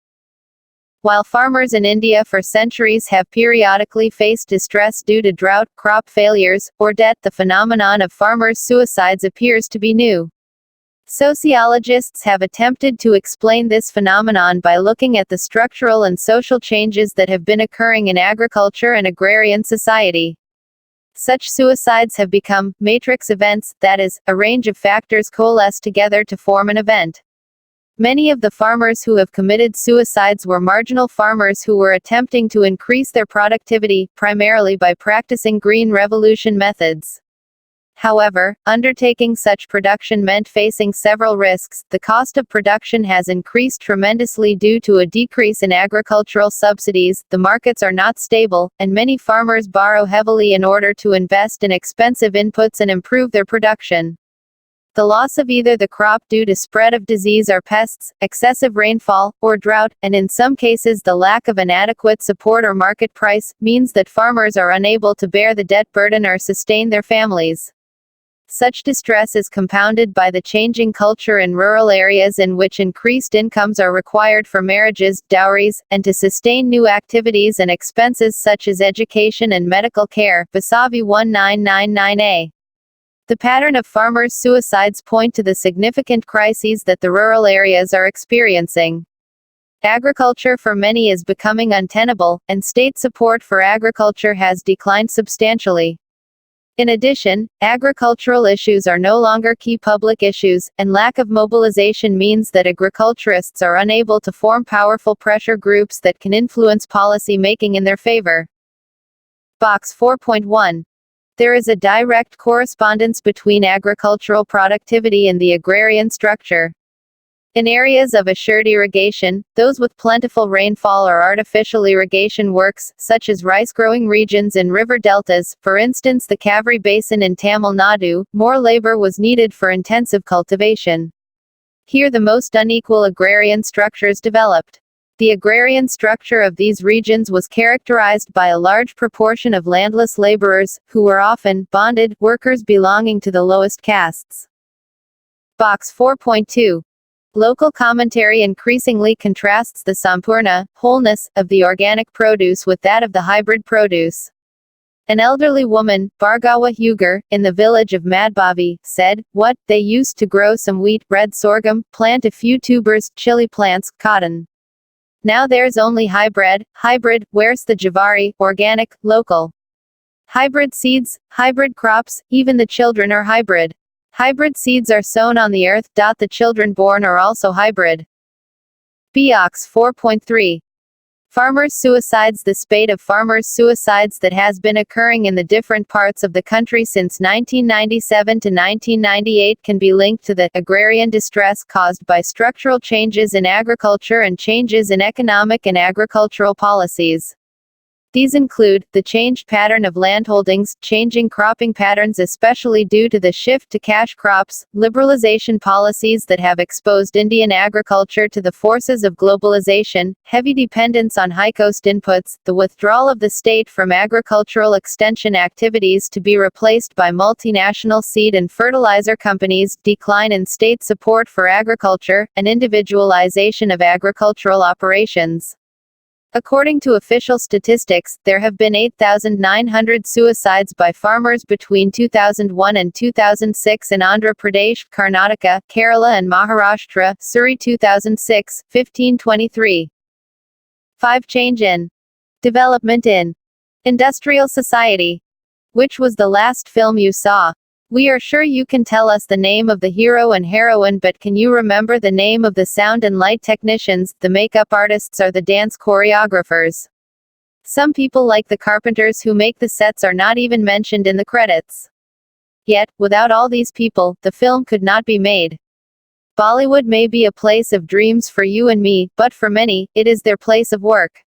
A: While farmers in India for centuries have periodically faced distress due to drought, crop failures, or debt, the phenomenon of farmers' suicides appears to be new. Sociologists have attempted to explain this phenomenon by looking at the structural and social changes that have been occurring in agriculture and agrarian society. Such suicides have become matrix events, that is, a range of factors coalesce together to form an event. Many of the farmers who have committed suicides were marginal farmers who were attempting to increase their productivity, primarily by practicing green revolution methods. However, undertaking such production meant facing several risks. The cost of production has increased tremendously due to a decrease in agricultural subsidies, the markets are not stable, and many farmers borrow heavily in order to invest in expensive inputs and improve their production. The loss of either the crop due to spread of disease or pests, excessive rainfall, or drought, and in some cases the lack of an adequate support or market price, means that farmers are unable to bear the debt burden or sustain their families. Such distress is compounded by the changing culture in rural areas in which increased incomes are required for marriages, dowries, and to sustain new activities and expenses such as education and medical care. Vasavi 1999a. The pattern of farmers' suicides point to the significant crises that the rural areas are experiencing. Agriculture for many is becoming untenable, and state support for agriculture has declined substantially. In addition, agricultural issues are no longer key public issues, and lack of mobilization means that agriculturists are unable to form powerful pressure groups that can influence policy making in their favor. Box 4.1. There is a direct correspondence between agricultural productivity and the agrarian structure. In areas of assured irrigation, those with plentiful rainfall or artificial irrigation works, such as rice-growing regions in river deltas, for instance the Kaveri Basin in Tamil Nadu, more labor was needed for intensive cultivation. Here the most unequal agrarian structures developed. The agrarian structure of these regions was characterized by a large proportion of landless laborers, who were often bonded workers belonging to the lowest castes. Box 4.2. Local commentary increasingly contrasts the sampurna, wholeness, of the organic produce with that of the hybrid produce. An elderly woman, Bhargava Huger, in the village of Madbavi, said, "What, they used to grow some wheat, red sorghum, plant a few tubers, chili plants, cotton. Now there's only hybrid, where's the Javari, organic, local? Hybrid seeds, hybrid crops, even the children are hybrid. Hybrid seeds are sown on the earth. The children born are also hybrid." Box 4.3. Farmers' suicides. The spate of farmers' suicides that has been occurring in the different parts of the country since 1997 to 1998 can be linked to the agrarian distress caused by structural changes in agriculture and changes in economic and agricultural policies. These include the changed pattern of landholdings, changing cropping patterns especially due to the shift to cash crops, liberalization policies that have exposed Indian agriculture to the forces of globalization, heavy dependence on high-cost inputs, the withdrawal of the state from agricultural extension activities to be replaced by multinational seed and fertilizer companies, decline in state support for agriculture, and individualization of agricultural operations. According to official statistics, there have been 8,900 suicides by farmers between 2001 and 2006 in Andhra Pradesh, Karnataka, Kerala and Maharashtra, Surrey 2006, 1523. 5. Change in development in industrial society. Which was the last film you saw? We are sure you can tell us the name of the hero and heroine, but can you remember the name of the sound and light technicians, the makeup artists or the dance choreographers? Some people like the carpenters who make the sets are not even mentioned in the credits. Yet, without all these people, the film could not be made. Bollywood may be a place of dreams for you and me, but for many, it is their place of work.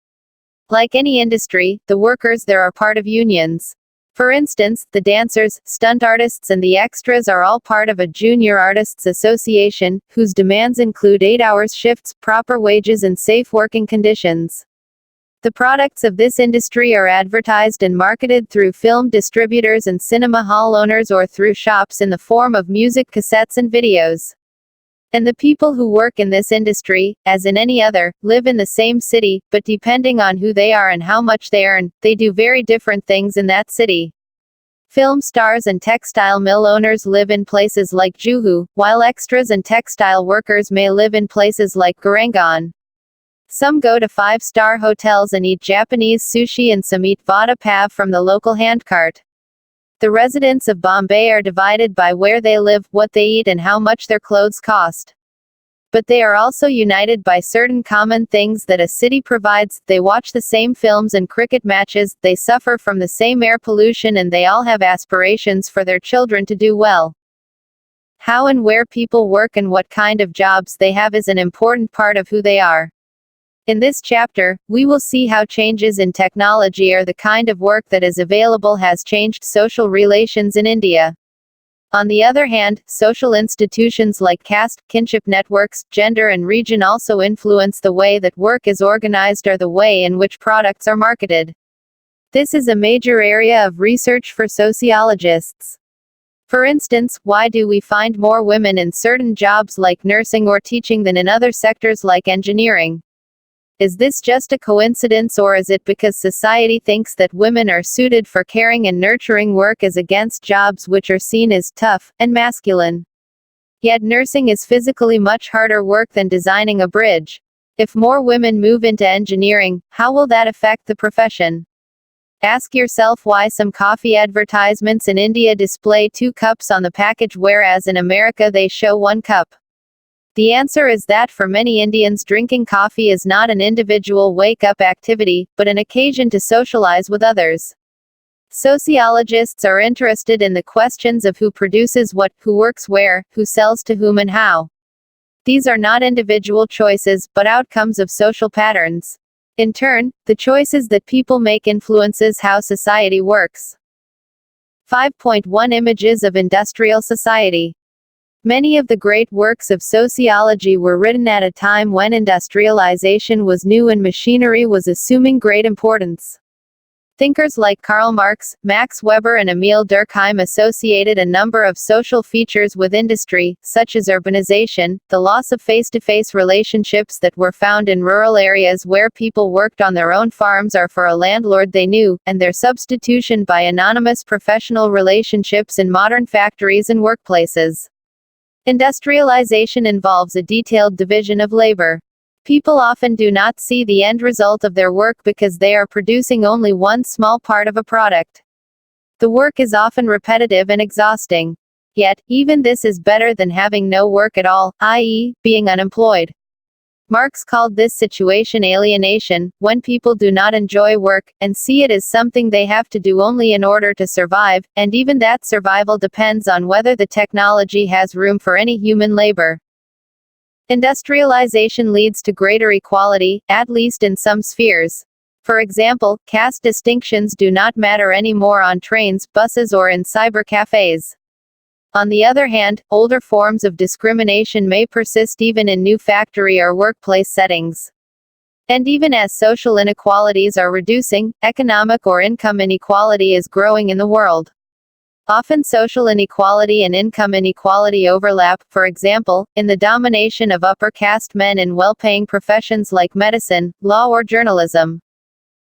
A: Like any industry, the workers there are part of unions. For instance, the dancers, stunt artists and the extras are all part of a junior artists association, whose demands include 8-hour shifts, proper wages and safe working conditions. The products of this industry are advertised and marketed through film distributors and cinema hall owners or through shops in the form of music cassettes and videos. And the people who work in this industry, as in any other, live in the same city, but depending on who they are and how much they earn, they do very different things in that city. Film stars and textile mill owners live in places like Juhu, while extras and textile workers may live in places like Gorangan. Some go to 5-star hotels and eat Japanese sushi, and some eat vada pav from the local handcart. The residents of Bombay are divided by where they live, what they eat and how much their clothes cost. But they are also united by certain common things that a city provides. They watch the same films and cricket matches, they suffer from the same air pollution, and they all have aspirations for their children to do well. How and where people work and what kind of jobs they have is an important part of who they are. In this chapter, we will see how changes in technology or the kind of work that is available has changed social relations in India. On the other hand, social institutions like caste, kinship networks, gender and region also influence the way that work is organized or the way in which products are marketed. This is a major area of research for sociologists. For instance, why do we find more women in certain jobs like nursing or teaching than in other sectors like engineering? Is this just a coincidence, or is it because society thinks that women are suited for caring and nurturing work as against jobs which are seen as tough and masculine? Yet nursing is physically much harder work than designing a bridge. If more women move into engineering, how will that affect the profession? Ask yourself why some coffee advertisements in India display 2 cups on the package whereas in America they show 1 cup. The answer is that for many Indians, drinking coffee is not an individual wake-up activity, but an occasion to socialize with others. Sociologists are interested in the questions of who produces what, who works where, who sells to whom and how. These are not individual choices, but outcomes of social patterns. In turn, the choices that people make influences how society works. 5.1 Images of Industrial Society. Many of the great works of sociology were written at a time when industrialization was new and machinery was assuming great importance. Thinkers like Karl Marx, Max Weber and Emil Durkheim associated a number of social features with industry, such as urbanization, the loss of face-to-face relationships that were found in rural areas where people worked on their own farms or for a landlord they knew, and their substitution by anonymous professional relationships in modern factories and workplaces. Industrialization involves a detailed division of labor. People often do not see the end result of their work because they are producing only one small part of a product. The work is often repetitive and exhausting. Yet, even this is better than having no work at all, i.e., being unemployed. Marx called this situation alienation, when people do not enjoy work, and see it as something they have to do only in order to survive, and even that survival depends on whether the technology has room for any human labor. Industrialization leads to greater equality, at least in some spheres. For example, caste distinctions do not matter anymore on trains, buses, or in cyber cafes. On the other hand, older forms of discrimination may persist even in new factory or workplace settings. And even as social inequalities are reducing, economic or income inequality is growing in the world. Often social inequality and income inequality overlap, for example, in the domination of upper caste men in well-paying professions like medicine, law, or journalism.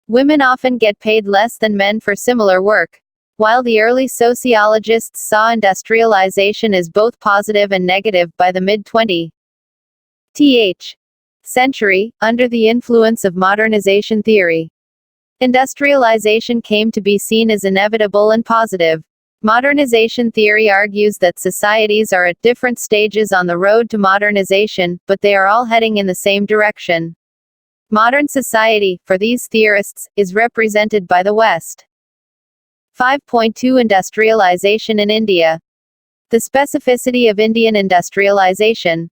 A: Women often get paid less than men for similar work. While the early sociologists saw industrialization as both positive and negative, by the mid-20th century, under the influence of modernization theory, industrialization came to be seen as inevitable and positive. Modernization theory argues that societies are at different stages on the road to modernization, but they are all heading in the same direction. Modern society, for these theorists, is represented by the West. 5.2 Industrialization in India. The specificity of Indian industrialization.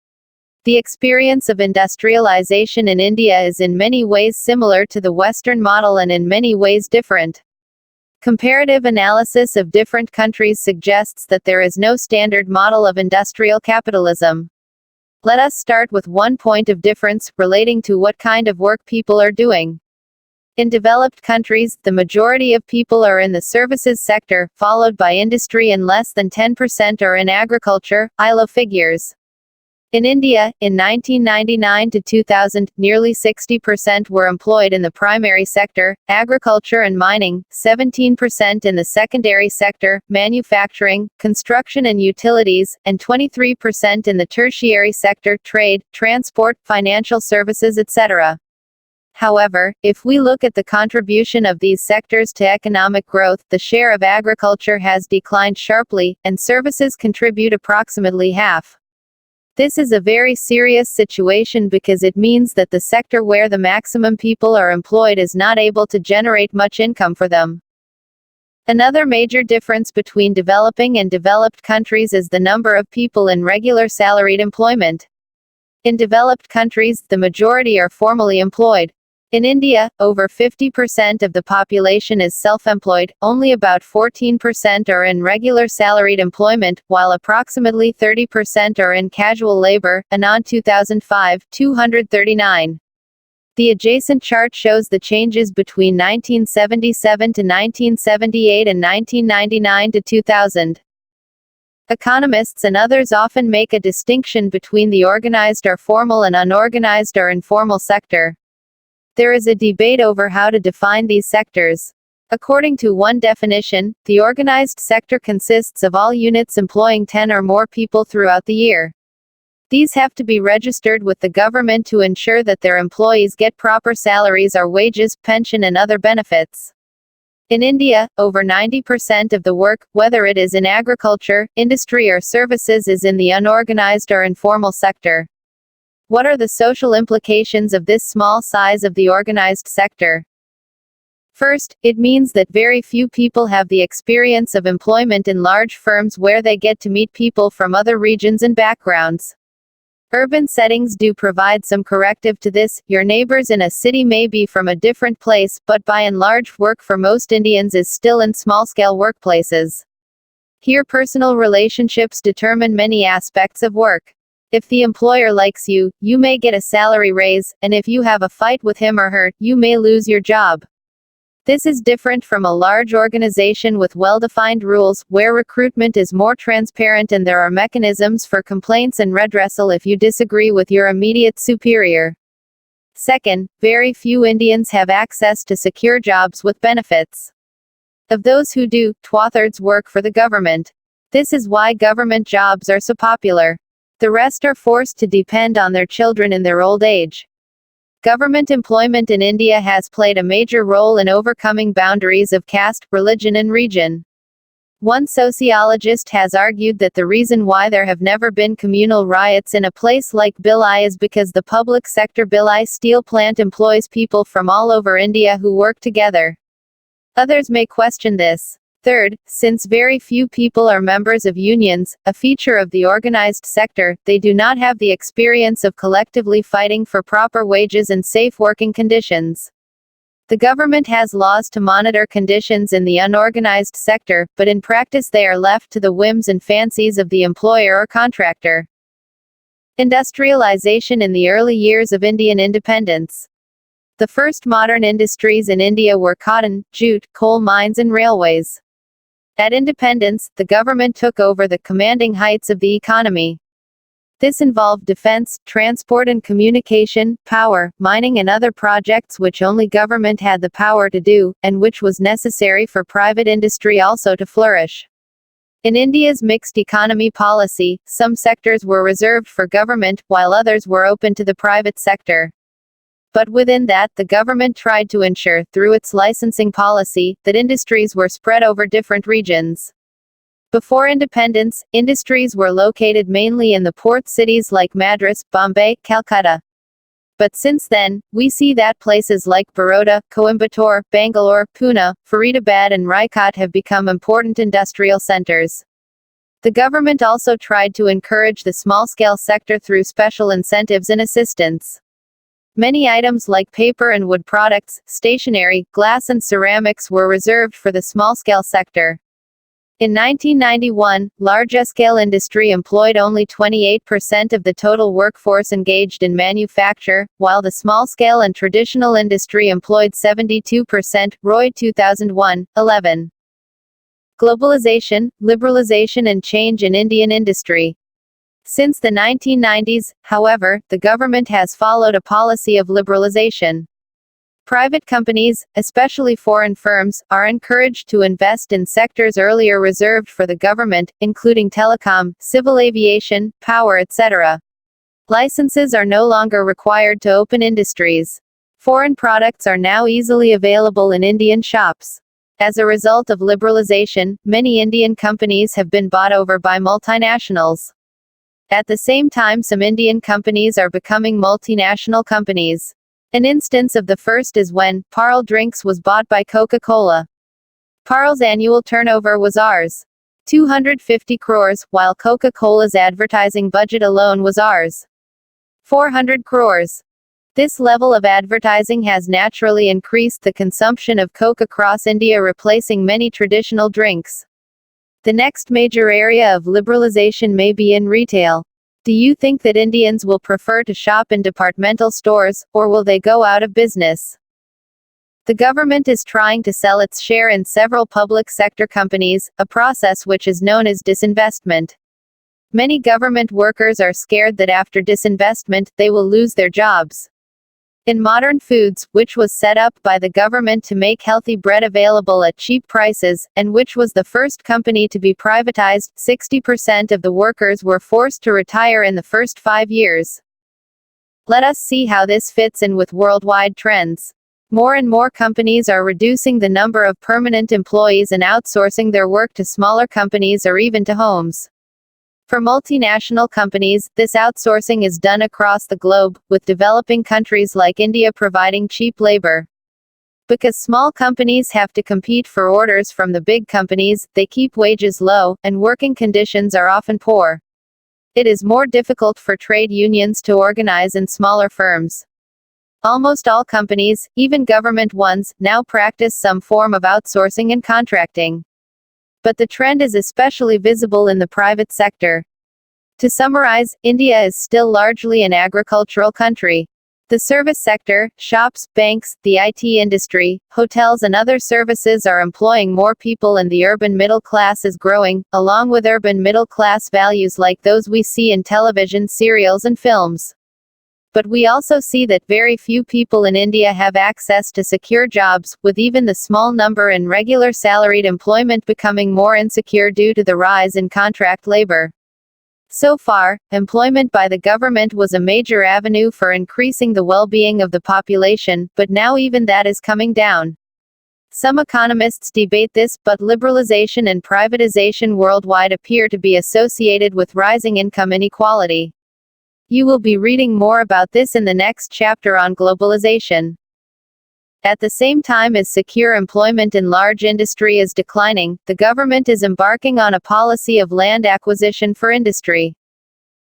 A: The experience of industrialization in India is in many ways similar to the Western model and in many ways different. Comparative analysis of different countries suggests that there is no standard model of industrial capitalism. Let us start with one point of difference, relating to what kind of work people are doing. In developed countries, the majority of people are in the services sector, followed by industry, and less than 10% are in agriculture, ILO figures. In India, in 1999 to 2000, nearly 60% were employed in the primary sector, agriculture and mining, 17% in the secondary sector, manufacturing, construction and utilities, and 23% in the tertiary sector, trade, transport, financial services, etc. However, if we look at the contribution of these sectors to economic growth, the share of agriculture has declined sharply, and services contribute approximately half. This is a very serious situation because it means that the sector where the maximum people are employed is not able to generate much income for them. Another major difference between developing and developed countries is the number of people in regular salaried employment. In developed countries, the majority are formally employed. In India, over 50% of the population is self-employed, only about 14% are in regular salaried employment, while approximately 30% are in casual labor. Anand 2005, 239. The adjacent chart shows the changes between 1977 to 1978 and 1999 to 2000. Economists and others often make a distinction between the organized or formal and unorganized or informal sector. There is a debate over how to define these sectors. According to one definition, the organized sector consists of all units employing 10 or more people throughout the year. These have to be registered with the government to ensure that their employees get proper salaries or wages, pension, and other benefits. In India, over 90% of the work, whether it is in agriculture, industry, or services, is in the unorganized or informal sector. What are the social implications of this small size of the organized sector? First, it means that very few people have the experience of employment in large firms where they get to meet people from other regions and backgrounds. Urban settings do provide some corrective to this. Your neighbors in a city may be from a different place, but by and large, work for most Indians is still in small-scale workplaces. Here, personal relationships determine many aspects of work. If the employer likes you, you may get a salary raise, and if you have a fight with him or her, you may lose your job. This is different from a large organization with well-defined rules, where recruitment is more transparent and there are mechanisms for complaints and redressal if you disagree with your immediate superior. Second, very few Indians have access to secure jobs with benefits. Of those who do, 2/3 work for the government. This is why government jobs are so popular. The rest are forced to depend on their children in their old age. Government employment in India has played a major role in overcoming boundaries of caste, religion, and region. One sociologist has argued that the reason why there have never been communal riots in a place like Bhilai is because the public sector Bhilai steel plant employs people from all over India who work together. Others may question this. Third, since very few people are members of unions, a feature of the organized sector, they do not have the experience of collectively fighting for proper wages and safe working conditions. The government has laws to monitor conditions in the unorganized sector, but in practice they are left to the whims and fancies of the employer or contractor. Industrialization in the early years of Indian independence. The first modern industries in India were cotton, jute, coal mines and railways. At independence, the government took over the commanding heights of the economy. This involved defense, transport and communication, power, mining and other projects which only government had the power to do, and which was necessary for private industry also to flourish. In India's mixed economy policy, some sectors were reserved for government, while others were open to the private sector. But within that, the government tried to ensure, through its licensing policy, that industries were spread over different regions. Before independence, industries were located mainly in the port cities like Madras, Bombay, Calcutta. But since then, we see that places like Baroda, Coimbatore, Bangalore, Pune, Faridabad and Raikot have become important industrial centers. The government also tried to encourage the small-scale sector through special incentives and assistance. Many items like paper and wood products, stationery, glass and ceramics were reserved for the small-scale sector. In 1991, large-scale industry employed only 28% of the total workforce engaged in manufacture, while the small-scale and traditional industry employed 72%. Roy 2001, 11. Globalization, liberalization and change in Indian industry. Since the 1990s, however, the government has followed a policy of liberalization. Private companies, especially foreign firms, are encouraged to invest in sectors earlier reserved for the government, including telecom, civil aviation, power etc. Licenses are no longer required to open industries. Foreign products are now easily available in Indian shops. As a result of liberalization, many Indian companies have been bought over by multinationals. At the same time, some Indian companies are becoming multinational companies. An instance of the first is when Parle Drinks was bought by Coca-Cola. Parle's annual turnover was Rs. 250 crores, while Coca-Cola's advertising budget alone was Rs. 400 crores. This level of advertising has naturally increased the consumption of Coke across India, replacing many traditional drinks. The next major area of liberalization may be in retail. Do you think that Indians will prefer to shop in departmental stores, or will they go out of business? The government is trying to sell its share in several public sector companies, a process which is known as disinvestment. Many government workers are scared that after disinvestment, they will lose their jobs. In Modern Foods, which was set up by the government to make healthy bread available at cheap prices, and which was the first company to be privatized, 60% of the workers were forced to retire in the first 5 years. Let us see how this fits in with worldwide trends. More and more companies are reducing the number of permanent employees and outsourcing their work to smaller companies or even to homes. For multinational companies, this outsourcing is done across the globe, with developing countries like India providing cheap labor. Because small companies have to compete for orders from the big companies, they keep wages low, and working conditions are often poor. It is more difficult for trade unions to organize in smaller firms. Almost all companies, even government ones, now practice some form of outsourcing and contracting. But the trend is especially visible in the private sector. To summarize, India is still largely an agricultural country. The service sector, shops, banks, the IT industry, hotels and other services are employing more people, and the urban middle class is growing, along with urban middle class values like those we see in television serials and films. But we also see that very few people in India have access to secure jobs, with even the small number in regular salaried employment becoming more insecure due to the rise in contract labor. So far, employment by the government was a major avenue for increasing the well-being of the population, but now even that is coming down. Some economists debate this, but liberalization and privatization worldwide appear to be associated with rising income inequality. You will be reading more about this in the next chapter on globalization. At the same time as secure employment in large industry is declining, the government is embarking on a policy of land acquisition for industry.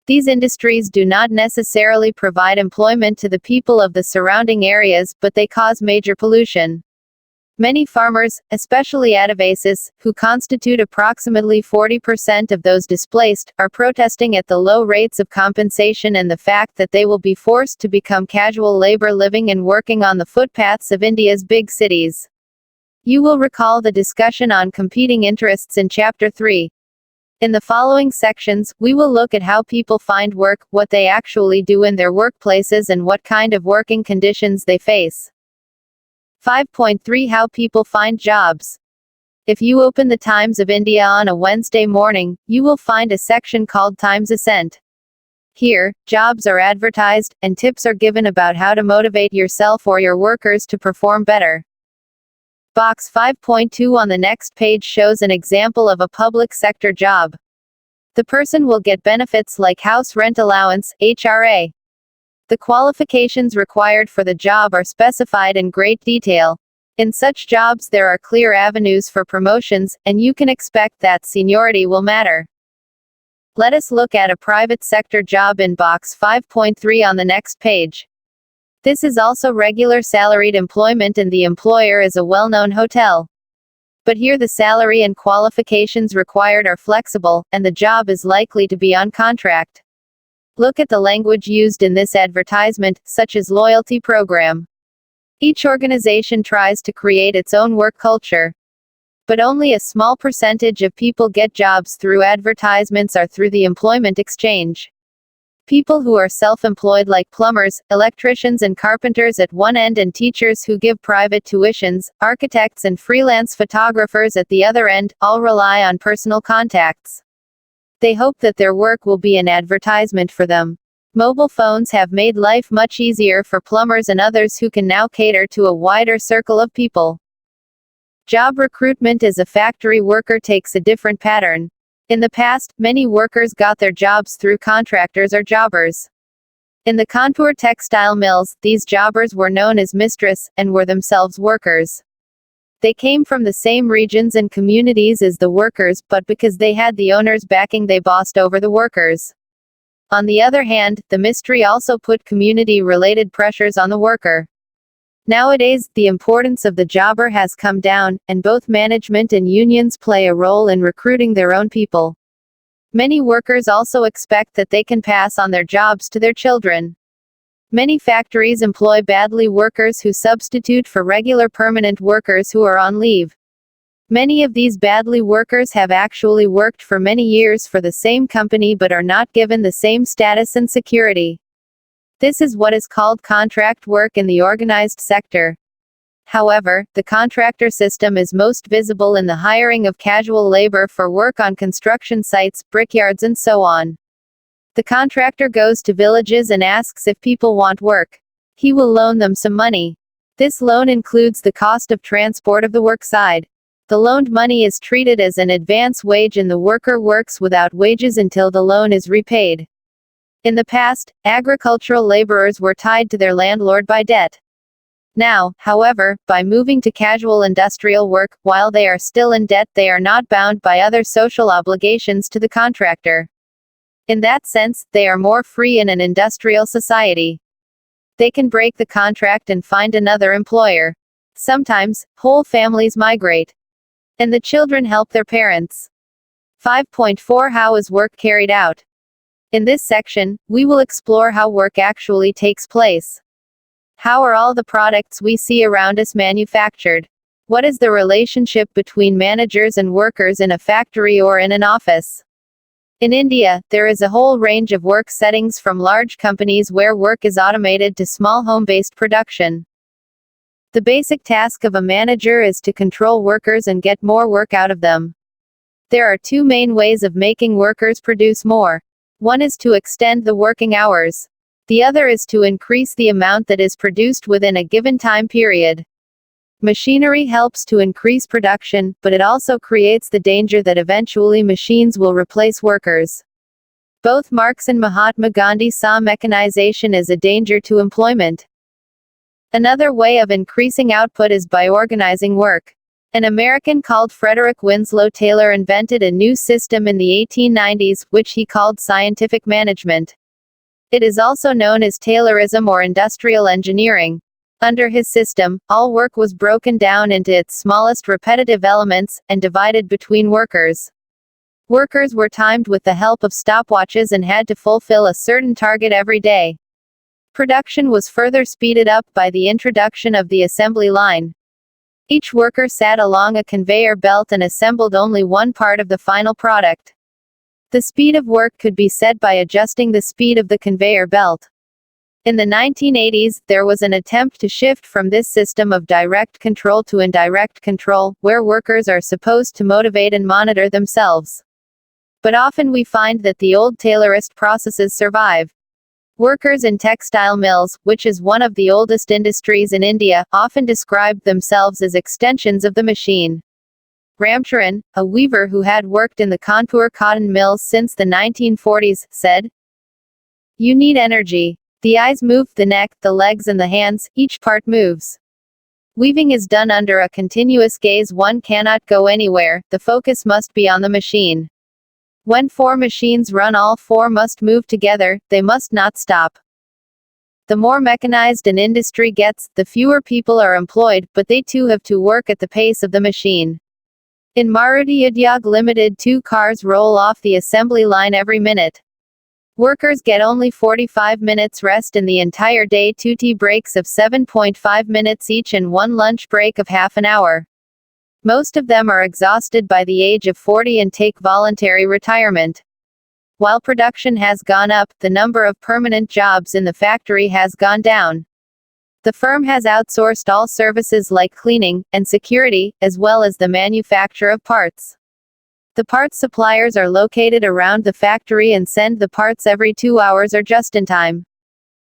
A: These industries do not necessarily provide employment to the people of the surrounding areas, but they cause major pollution. Many farmers, especially Adivasis, who constitute approximately 40% of those displaced, are protesting at the low rates of compensation and the fact that they will be forced to become casual labor living and working on the footpaths of India's big cities. You will recall the discussion on competing interests in Chapter 3. In the following sections, we will look at how people find work, what they actually do in their workplaces, and what kind of working conditions they face. 5.3 How people find jobs. If you open the Times of India on a Wednesday morning, you will find a section called Times Ascent. Here, jobs are advertised, and tips are given about how to motivate yourself or your workers to perform better. Box 5.2 on the next page shows an example of a public sector job. The person will get benefits like house rent allowance, HRA. The qualifications required for the job are specified in great detail. In such jobs there are clear avenues for promotions, and you can expect that seniority will matter. Let us look at a private sector job in box 5.3 on the next page. This is also regular salaried employment and the employer is a well-known hotel. But here the salary and qualifications required are flexible, and the job is likely to be on contract. Look at the language used in this advertisement, such as loyalty program. Each organization tries to create its own work culture. But only a small percentage of people get jobs through advertisements or through the employment exchange. People who are self-employed like plumbers, electricians and carpenters at one end and teachers who give private tuitions, architects and freelance photographers at the other end, all rely on personal contacts. They hope that their work will be an advertisement for them. Mobile phones have made life much easier for plumbers and others who can now cater to a wider circle of people. Job recruitment as a factory worker takes a different pattern. In the past, many workers got their jobs through contractors or jobbers. In the Kanpur textile mills, these jobbers were known as mistress, and were themselves workers. They came from the same regions and communities as the workers, but because they had the owners' backing they bossed over the workers. On the other hand, the mistry also put community-related pressures on the worker. Nowadays, the importance of the jobber has come down, and both management and unions play a role in recruiting their own people. Many workers also expect that they can pass on their jobs to their children. Many factories employ badly workers who substitute for regular permanent workers who are on leave. Many of these badly workers have actually worked for many years for the same company but are not given the same status and security. This is what is called contract work in the organized sector. However, the contractor system is most visible in the hiring of casual labor for work on construction sites, brickyards and so on. The contractor goes to villages and asks if people want work. He will loan them some money. This loan includes the cost of transport of the work side. The loaned money is treated as an advance wage and the worker works without wages until the loan is repaid. In the past, agricultural laborers were tied to their landlord by debt. Now, however, by moving to casual industrial work, while they are still in debt, they are not bound by other social obligations to the contractor. In that sense, they are more free in an industrial society. They can break the contract and find another employer. Sometimes, whole families migrate. And the children help their parents. 5.4 How is work carried out? In this section, we will explore how work actually takes place. How are all the products we see around us manufactured? What is the relationship between managers and workers in a factory or in an office? In India, there is a whole range of work settings from large companies where work is automated to small home-based production. The basic task of a manager is to control workers and get more work out of them. There are two main ways of making workers produce more. One is to extend the working hours. The other is to increase the amount that is produced within a given time period. Machinery helps to increase production, but it also creates the danger that eventually machines will replace workers. Both Marx and Mahatma Gandhi saw mechanization as a danger to employment. Another way of increasing output is by organizing work. An American called Frederick Winslow Taylor invented a new system in the 1890s, which he called scientific management. It is also known as Taylorism or industrial engineering. Under his system, all work was broken down into its smallest repetitive elements, and divided between workers. Workers were timed with the help of stopwatches and had to fulfill a certain target every day. Production was further speeded up by the introduction of the assembly line. Each worker sat along a conveyor belt and assembled only one part of the final product. The speed of work could be set by adjusting the speed of the conveyor belt. In the 1980s, there was an attempt to shift from this system of direct control to indirect control, where workers are supposed to motivate and monitor themselves. But often we find that the old Taylorist processes survive. Workers in textile mills, which is one of the oldest industries in India, often described themselves as extensions of the machine. Ramcharan, a weaver who had worked in the Kanpur cotton mills since the 1940s, said, "You need energy. The eyes move, the neck, the legs and the hands, each part moves. Weaving is done under a continuous gaze. One cannot go anywhere, the focus must be on the machine. When 4 machines run, all 4 must move together, they must not stop. The more mechanized an industry gets, the fewer people are employed, but they too have to work at the pace of the machine. In Maruti Udyog Limited, 2 cars roll off the assembly line every minute. Workers get only 45 minutes rest in the entire day, 2 tea breaks of 7.5 minutes each and 1 lunch break of half an hour. Most of them are exhausted by the age of 40 and take voluntary retirement. While production has gone up, the number of permanent jobs in the factory has gone down. The firm has outsourced all services like cleaning and security, as well as the manufacture of parts. The parts suppliers are located around the factory and send the parts every 2 hours or just in time.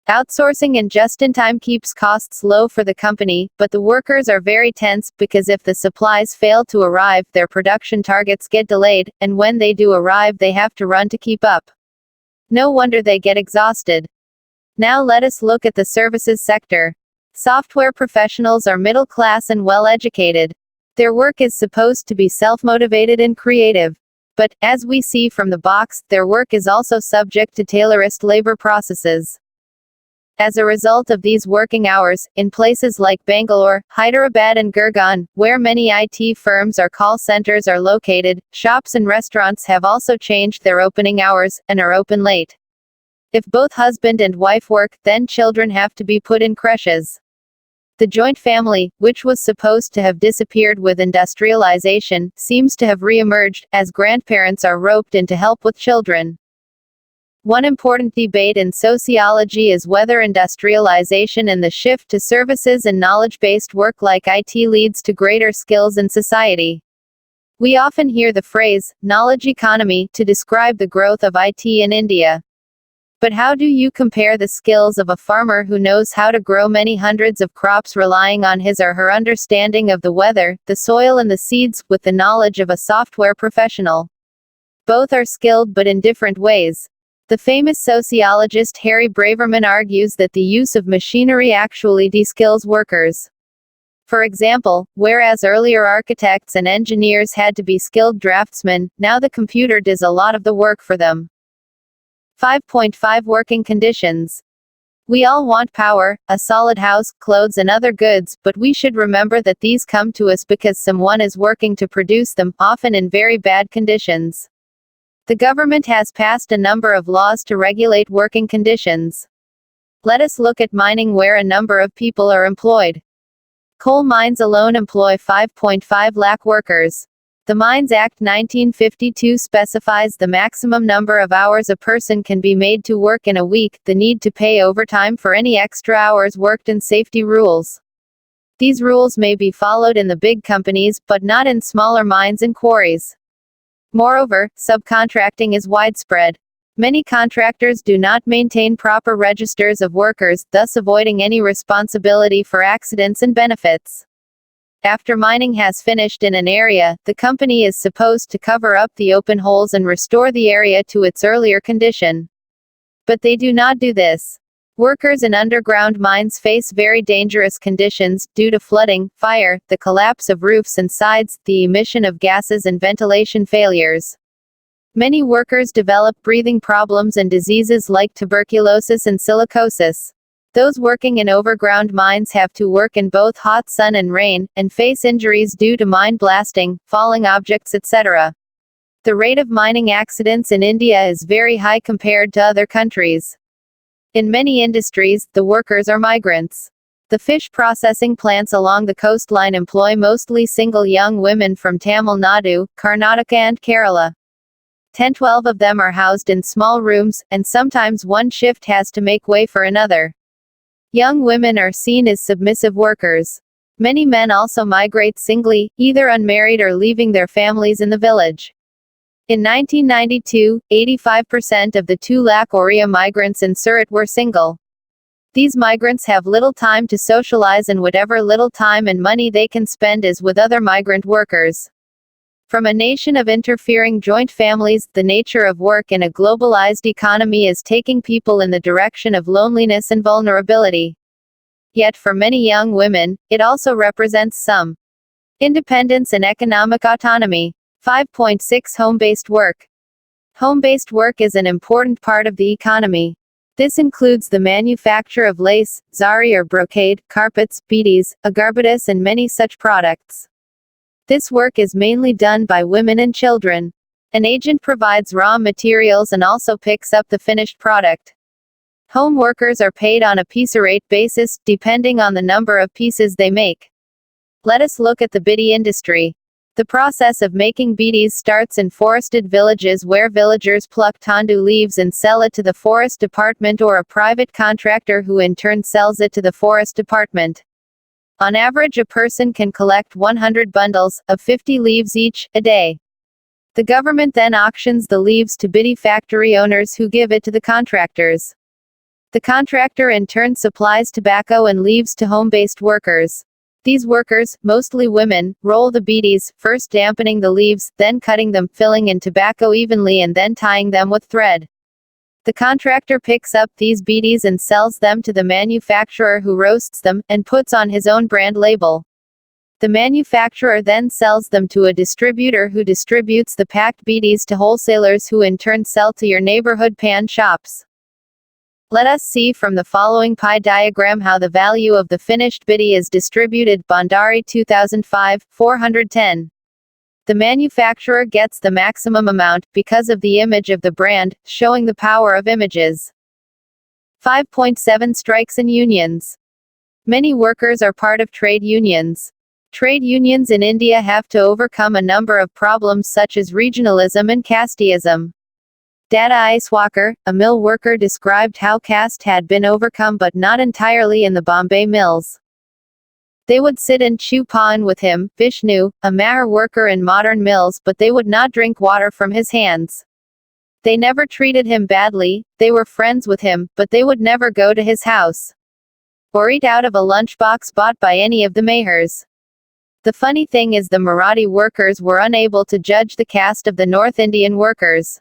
A: Outsourcing and just-in-time keeps costs low for the company, but the workers are very tense, because if the supplies fail to arrive, their production targets get delayed, and when they do arrive they have to run to keep up. No wonder they get exhausted. Now let us look at the services sector. Software professionals are middle class and well educated. Their work is supposed to be self-motivated and creative. But, as we see from the box, their work is also subject to Taylorist labor processes. As a result of these working hours, in places like Bangalore, Hyderabad and Gurgaon, where many IT firms or call centers are located, shops and restaurants have also changed their opening hours, and are open late. If both husband and wife work, then children have to be put in creches. The joint family, which was supposed to have disappeared with industrialization, seems to have re-emerged, as grandparents are roped in to help with children. One important debate in sociology is whether industrialization and the shift to services and knowledge-based work like IT leads to greater skills in society. We often hear the phrase, knowledge economy, to describe the growth of IT in India. But how do you compare the skills of a farmer who knows how to grow many hundreds of crops relying on his or her understanding of the weather, the soil and the seeds, with the knowledge of a software professional? Both are skilled but in different ways. The famous sociologist Harry Braverman argues that the use of machinery actually de-skills workers. For example, whereas earlier architects and engineers had to be skilled draftsmen, now the computer does a lot of the work for them. 5.5 Working conditions. We all want power, a solid house, clothes and other goods, but we should remember that these come to us because someone is working to produce them, often in very bad conditions. The government has passed a number of laws to regulate working conditions. Let us look at mining, where a number of people are employed. Coal mines alone employ 5.5 lakh workers. The Mines Act 1952 specifies the maximum number of hours a person can be made to work in a week, the need to pay overtime for any extra hours worked, and safety rules. These rules may be followed in the big companies, but not in smaller mines and quarries. Moreover, subcontracting is widespread. Many contractors do not maintain proper registers of workers, thus avoiding any responsibility for accidents and benefits. After mining has finished in an area, the company is supposed to cover up the open holes and restore the area to its earlier condition. But they do not do this. Workers in underground mines face very dangerous conditions, due to flooding, fire, the collapse of roofs and sides, the emission of gases and ventilation failures. Many workers develop breathing problems and diseases like tuberculosis and silicosis. Those working in overground mines have to work in both hot sun and rain, and face injuries due to mine blasting, falling objects, etc. The rate of mining accidents in India is very high compared to other countries. In many industries, the workers are migrants. The fish processing plants along the coastline employ mostly single young women from Tamil Nadu, Karnataka and Kerala. 10-12 of them are housed in small rooms, and sometimes one shift has to make way for another. Young women are seen as submissive workers. Many men also migrate singly, either unmarried or leaving their families in the village. In 1992, 85% of the 2 lakh Oriya migrants in NCERT were single. These migrants have little time to socialize, and whatever little time and money they can spend is with other migrant workers. From a nation of interfering joint families, the nature of work in a globalized economy is taking people in the direction of loneliness and vulnerability. Yet for many young women, it also represents some independence and economic autonomy. 5.6 Home-based work. Home-based work is an important part of the economy. This includes the manufacture of lace, zari or brocade, carpets, beedies, agarbadis and many such products. This work is mainly done by women and children. An agent provides raw materials and also picks up the finished product. Home workers are paid on a piece rate basis, depending on the number of pieces they make. Let us look at the beedi industry. The process of making beedies starts in forested villages where villagers pluck tandu leaves and sell it to the forest department or a private contractor who in turn sells it to the forest department. On average, a person can collect 100 bundles, of 50 leaves each, a day. The government then auctions the leaves to beedi factory owners who give it to the contractors. The contractor in turn supplies tobacco and leaves to home-based workers. These workers, mostly women, roll the beedies, first dampening the leaves, then cutting them, filling in tobacco evenly and then tying them with thread. The contractor picks up these beedies and sells them to the manufacturer who roasts them, and puts on his own brand label. The manufacturer then sells them to a distributor who distributes the packed beedies to wholesalers who in turn sell to your neighborhood pan shops. Let us see from the following pie diagram how the value of the finished beedi is distributed. Bhandari 2005, 410. The manufacturer gets the maximum amount, because of the image of the brand, showing the power of images. 5.7 Strikes and unions. Many workers are part of trade unions. Trade unions in India have to overcome a number of problems such as regionalism and casteism. Dada Iswakar, a mill worker, described how caste had been overcome but not entirely in the Bombay mills. They would sit and chew pan with him, Vishnu, a mahar worker in modern mills, but they would not drink water from his hands. They never treated him badly, they were friends with him, but they would never go to his house or eat out of a lunchbox bought by any of the mahars. The funny thing is the Marathi workers were unable to judge the caste of the North Indian workers,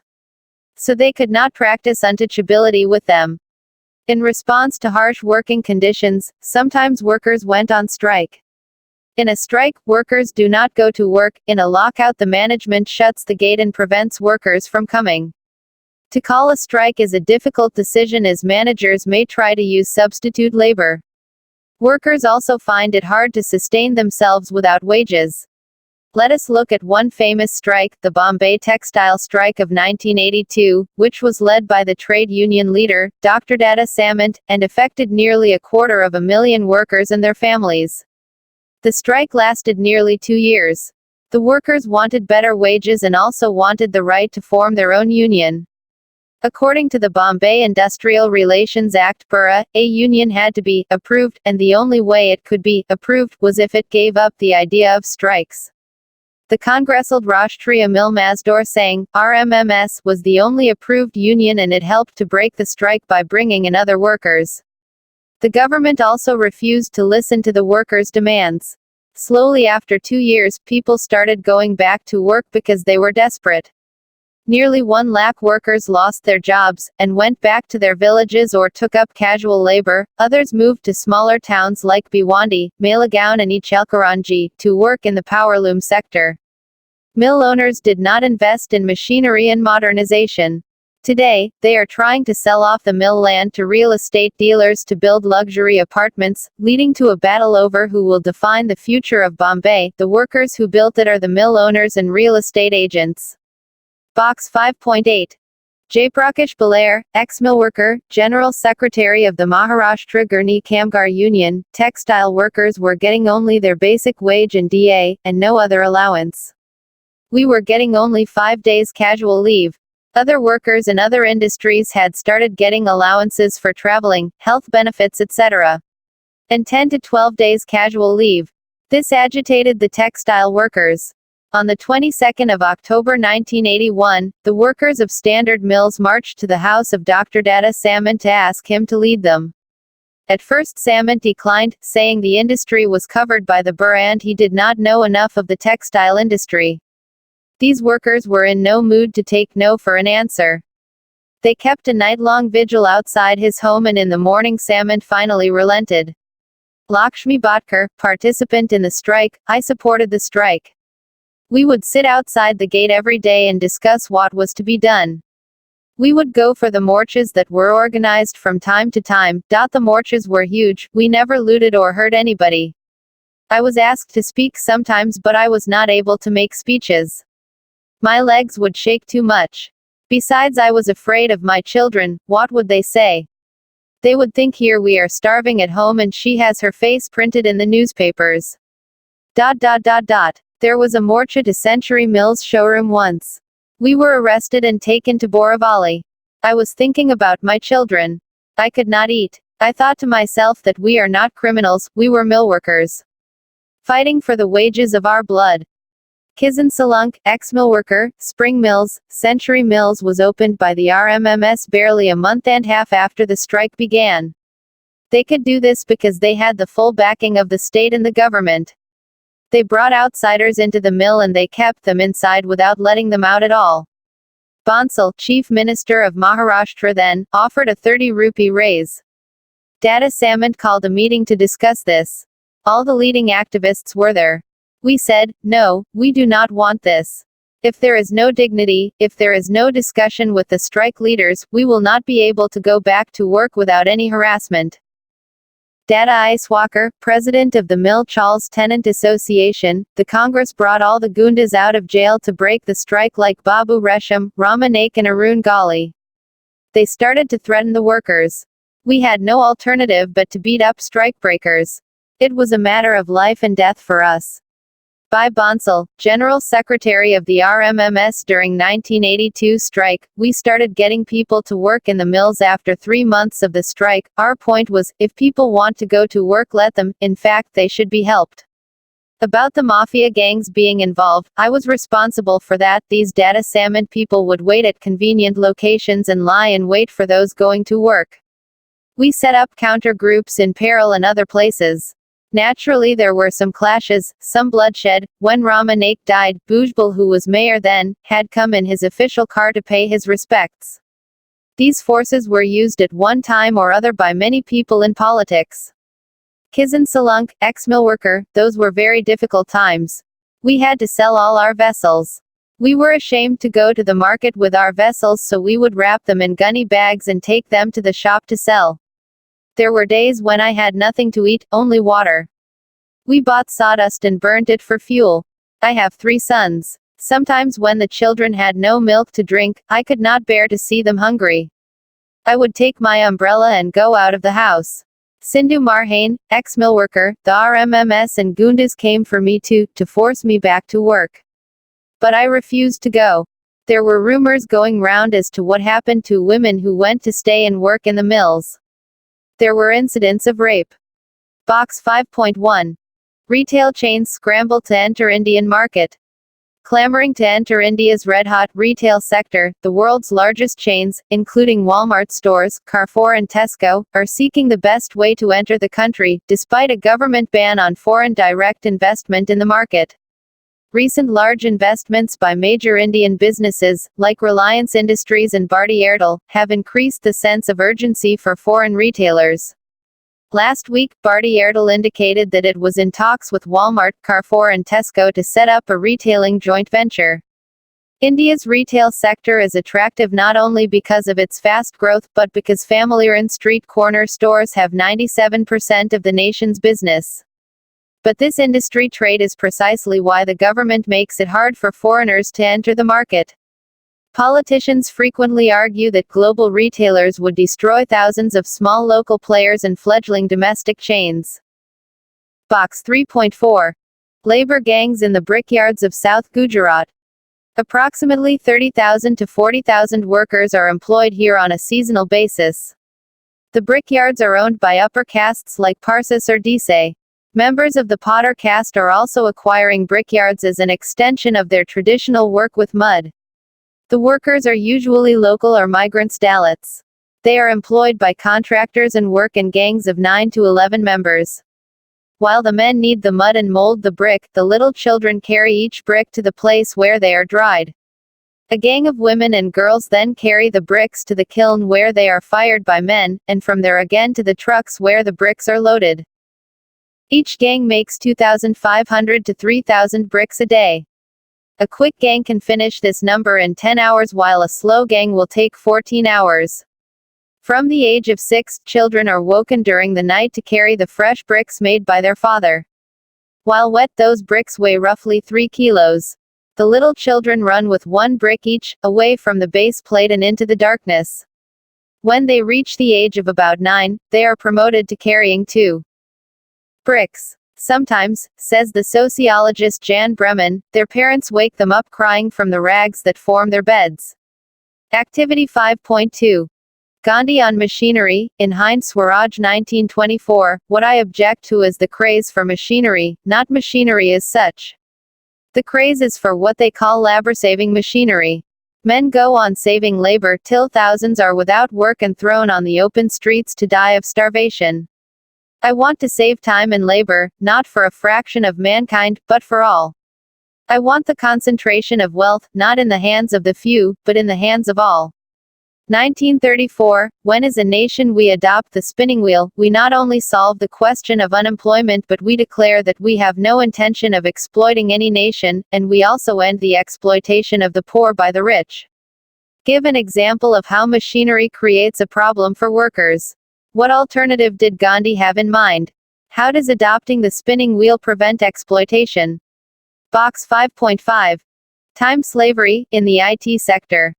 A: so they could not practice untouchability with them. In response to harsh working conditions, sometimes workers went on strike. In a strike, workers do not go to work. In a lockout, the management shuts the gate and prevents workers from coming. To call a strike is a difficult decision as managers may try to use substitute labor. Workers also find it hard to sustain themselves without wages. Let us look at one famous strike, the Bombay Textile Strike of 1982, which was led by the trade union leader, Dr. Dada Samant, and affected nearly 250,000 workers and their families. The strike lasted nearly 2 years. The workers wanted better wages and also wanted the right to form their own union. According to the Bombay Industrial Relations Act (BURA), a union had to be approved, and the only way it could be approved was if it gave up the idea of strikes. The Congresal Rashtriya Mill Mazdoor Sangh (RMMS) was the only approved union, and it helped to break the strike by bringing in other workers. The government also refused to listen to the workers' demands. Slowly, after 2 years, people started going back to work because they were desperate. Nearly 1 lakh workers lost their jobs, and went back to their villages or took up casual labor. Others moved to smaller towns like Bhiwandi, Malegaon and Ichalkaranji, to work in the powerloom sector. Mill owners did not invest in machinery and modernization. Today, they are trying to sell off the mill land to real estate dealers to build luxury apartments, leading to a battle over who will define the future of Bombay. The workers who built it are the mill owners and real estate agents. Box 5.8. Jaiprakash Balair, ex-mill worker, General Secretary of the Maharashtra Girni Kamgar Union. Textile workers were getting only their basic wage and DA, and no other allowance. We were getting only 5 days casual leave. Other workers in other industries had started getting allowances for traveling, health benefits etc. and 10 to 12 days casual leave. This agitated the textile workers. On the 22nd of October 1981, the workers of Standard Mills marched to the house of Dr. Data Samant to ask him to lead them. At first Samant declined, saying the industry was covered by the BUR and he did not know enough of the textile industry. These workers were in no mood to take no for an answer. They kept a night-long vigil outside his home and in the morning Samant finally relented. Lakshmi Bhatkar, participant in the strike, I supported the strike. We would sit outside the gate every day and discuss what was to be done. We would go for the morchas that were organized from time to time. The morchas were huge, we never looted or hurt anybody. I was asked to speak sometimes but I was not able to make speeches. My legs would shake too much. Besides I was afraid of my children, what would they say? They would think here we are starving at home and she has her face printed in the newspapers. There was a morcha to Century Mills showroom once. We were arrested and taken to Borivali. I was thinking about my children. I could not eat. I thought to myself that we are not criminals, we were mill workers. Fighting for the wages of our blood. Kisan Salunk, ex-mill worker, Spring Mills. Century Mills was opened by the RMMS barely a month and a half after the strike began. They could do this because they had the full backing of the state and the government. They brought outsiders into the mill and they kept them inside without letting them out at all. Bansal, Chief Minister of Maharashtra then, offered a 30 rupee raise. Data Samant called a meeting to discuss this. All the leading activists were there. We said, no, we do not want this. If there is no dignity, if there is no discussion with the strike leaders, we will not be able to go back to work without any harassment. Data Iswakar, president of the Mill Chawls Tenant Association, the Congress brought all the Gundas out of jail to break the strike like Babu Resham, Rama Naik and Arun Gali. They started to threaten the workers. We had no alternative but to beat up strikebreakers. It was a matter of life and death for us. By Bansal, General Secretary of the RMMS during 1982 strike, we started getting people to work in the mills after 3 months of the strike. Our point was, if people want to go to work let them, in fact they should be helped. About the mafia gangs being involved, I was responsible for that. These Data Samant people would wait at convenient locations and lie in wait for those going to work. We set up counter groups in Peril and other places. Naturally there were some clashes, some bloodshed. When Rama Naik died, Bhujbal, who was mayor then, had come in his official car to pay his respects. These forces were used at one time or other by many people in politics. Kisan Salunk, ex-mill worker, those were very difficult times. We had to sell all our vessels. We were ashamed to go to the market with our vessels, so we would wrap them in gunny bags and take them to the shop to sell. There were days when I had nothing to eat, only water. We bought sawdust and burnt it for fuel. I have 3 sons. Sometimes when the children had no milk to drink, I could not bear to see them hungry. I would take my umbrella and go out of the house. Sindhu Marhain, ex-mill worker, the RMMS and Gundas came for me to force me back to work. But I refused to go. There were rumors going round as to what happened to women who went to stay and work in the mills. There were incidents of rape. Box 5.1. Retail chains scramble to enter Indian market. Clamoring to enter India's red-hot retail sector, the world's largest chains, including Walmart stores, Carrefour and Tesco, are seeking the best way to enter the country, despite a government ban on foreign direct investment in the market. Recent large investments by major Indian businesses, like Reliance Industries and Bharti Airtel, have increased the sense of urgency for foreign retailers. Last week, Bharti Airtel indicated that it was in talks with Walmart, Carrefour and Tesco to set up a retailing joint venture. India's retail sector is attractive not only because of its fast growth but because family-run street corner stores have 97% of the nation's business. But this industry trade is precisely why the government makes it hard for foreigners to enter the market. Politicians frequently argue that global retailers would destroy thousands of small local players and fledgling domestic chains. Box 3.4. Labor gangs in the brickyards of South Gujarat. Approximately 30,000 to 40,000 workers are employed here on a seasonal basis. The brickyards are owned by upper castes like Parsis or Desai. Members of the Potter caste are also acquiring brickyards as an extension of their traditional work with mud. The workers are usually local or migrants Dalits. They are employed by contractors and work in gangs of 9 to 11 members. While the men knead the mud and mold the brick, the little children carry each brick to the place where they are dried. A gang of women and girls then carry the bricks to the kiln where they are fired by men, and from there again to the trucks where the bricks are loaded. Each gang makes 2,500 to 3,000 bricks a day. A quick gang can finish this number in 10 hours while a slow gang will take 14 hours. From the age of 6, children are woken during the night to carry the fresh bricks made by their father. While wet, those bricks weigh roughly 3 kilos. The little children run with one brick each, away from the base plate and into the darkness. When they reach the age of about 9, they are promoted to carrying 2 bricks. Sometimes, says the sociologist Jan Bremen, their parents wake them up crying from the rags that form their beds. Activity 5.2. Gandhi on machinery. In Hind Swaraj 1924, what I object to is the craze for machinery, not machinery as such. The craze is for what they call labor-saving machinery. Men go on saving labor till thousands are without work and thrown on the open streets to die of starvation. I want to save time and labor, not for a fraction of mankind, but for all. I want the concentration of wealth, not in the hands of the few, but in the hands of all. 1934, when as a nation we adopt the spinning wheel, we not only solve the question of unemployment but we declare that we have no intention of exploiting any nation, and we also end the exploitation of the poor by the rich. Give an example of how machinery creates a problem for workers. What alternative did Gandhi have in mind? How does adopting the spinning wheel prevent exploitation? Box 5.5. Time slavery in the IT sector.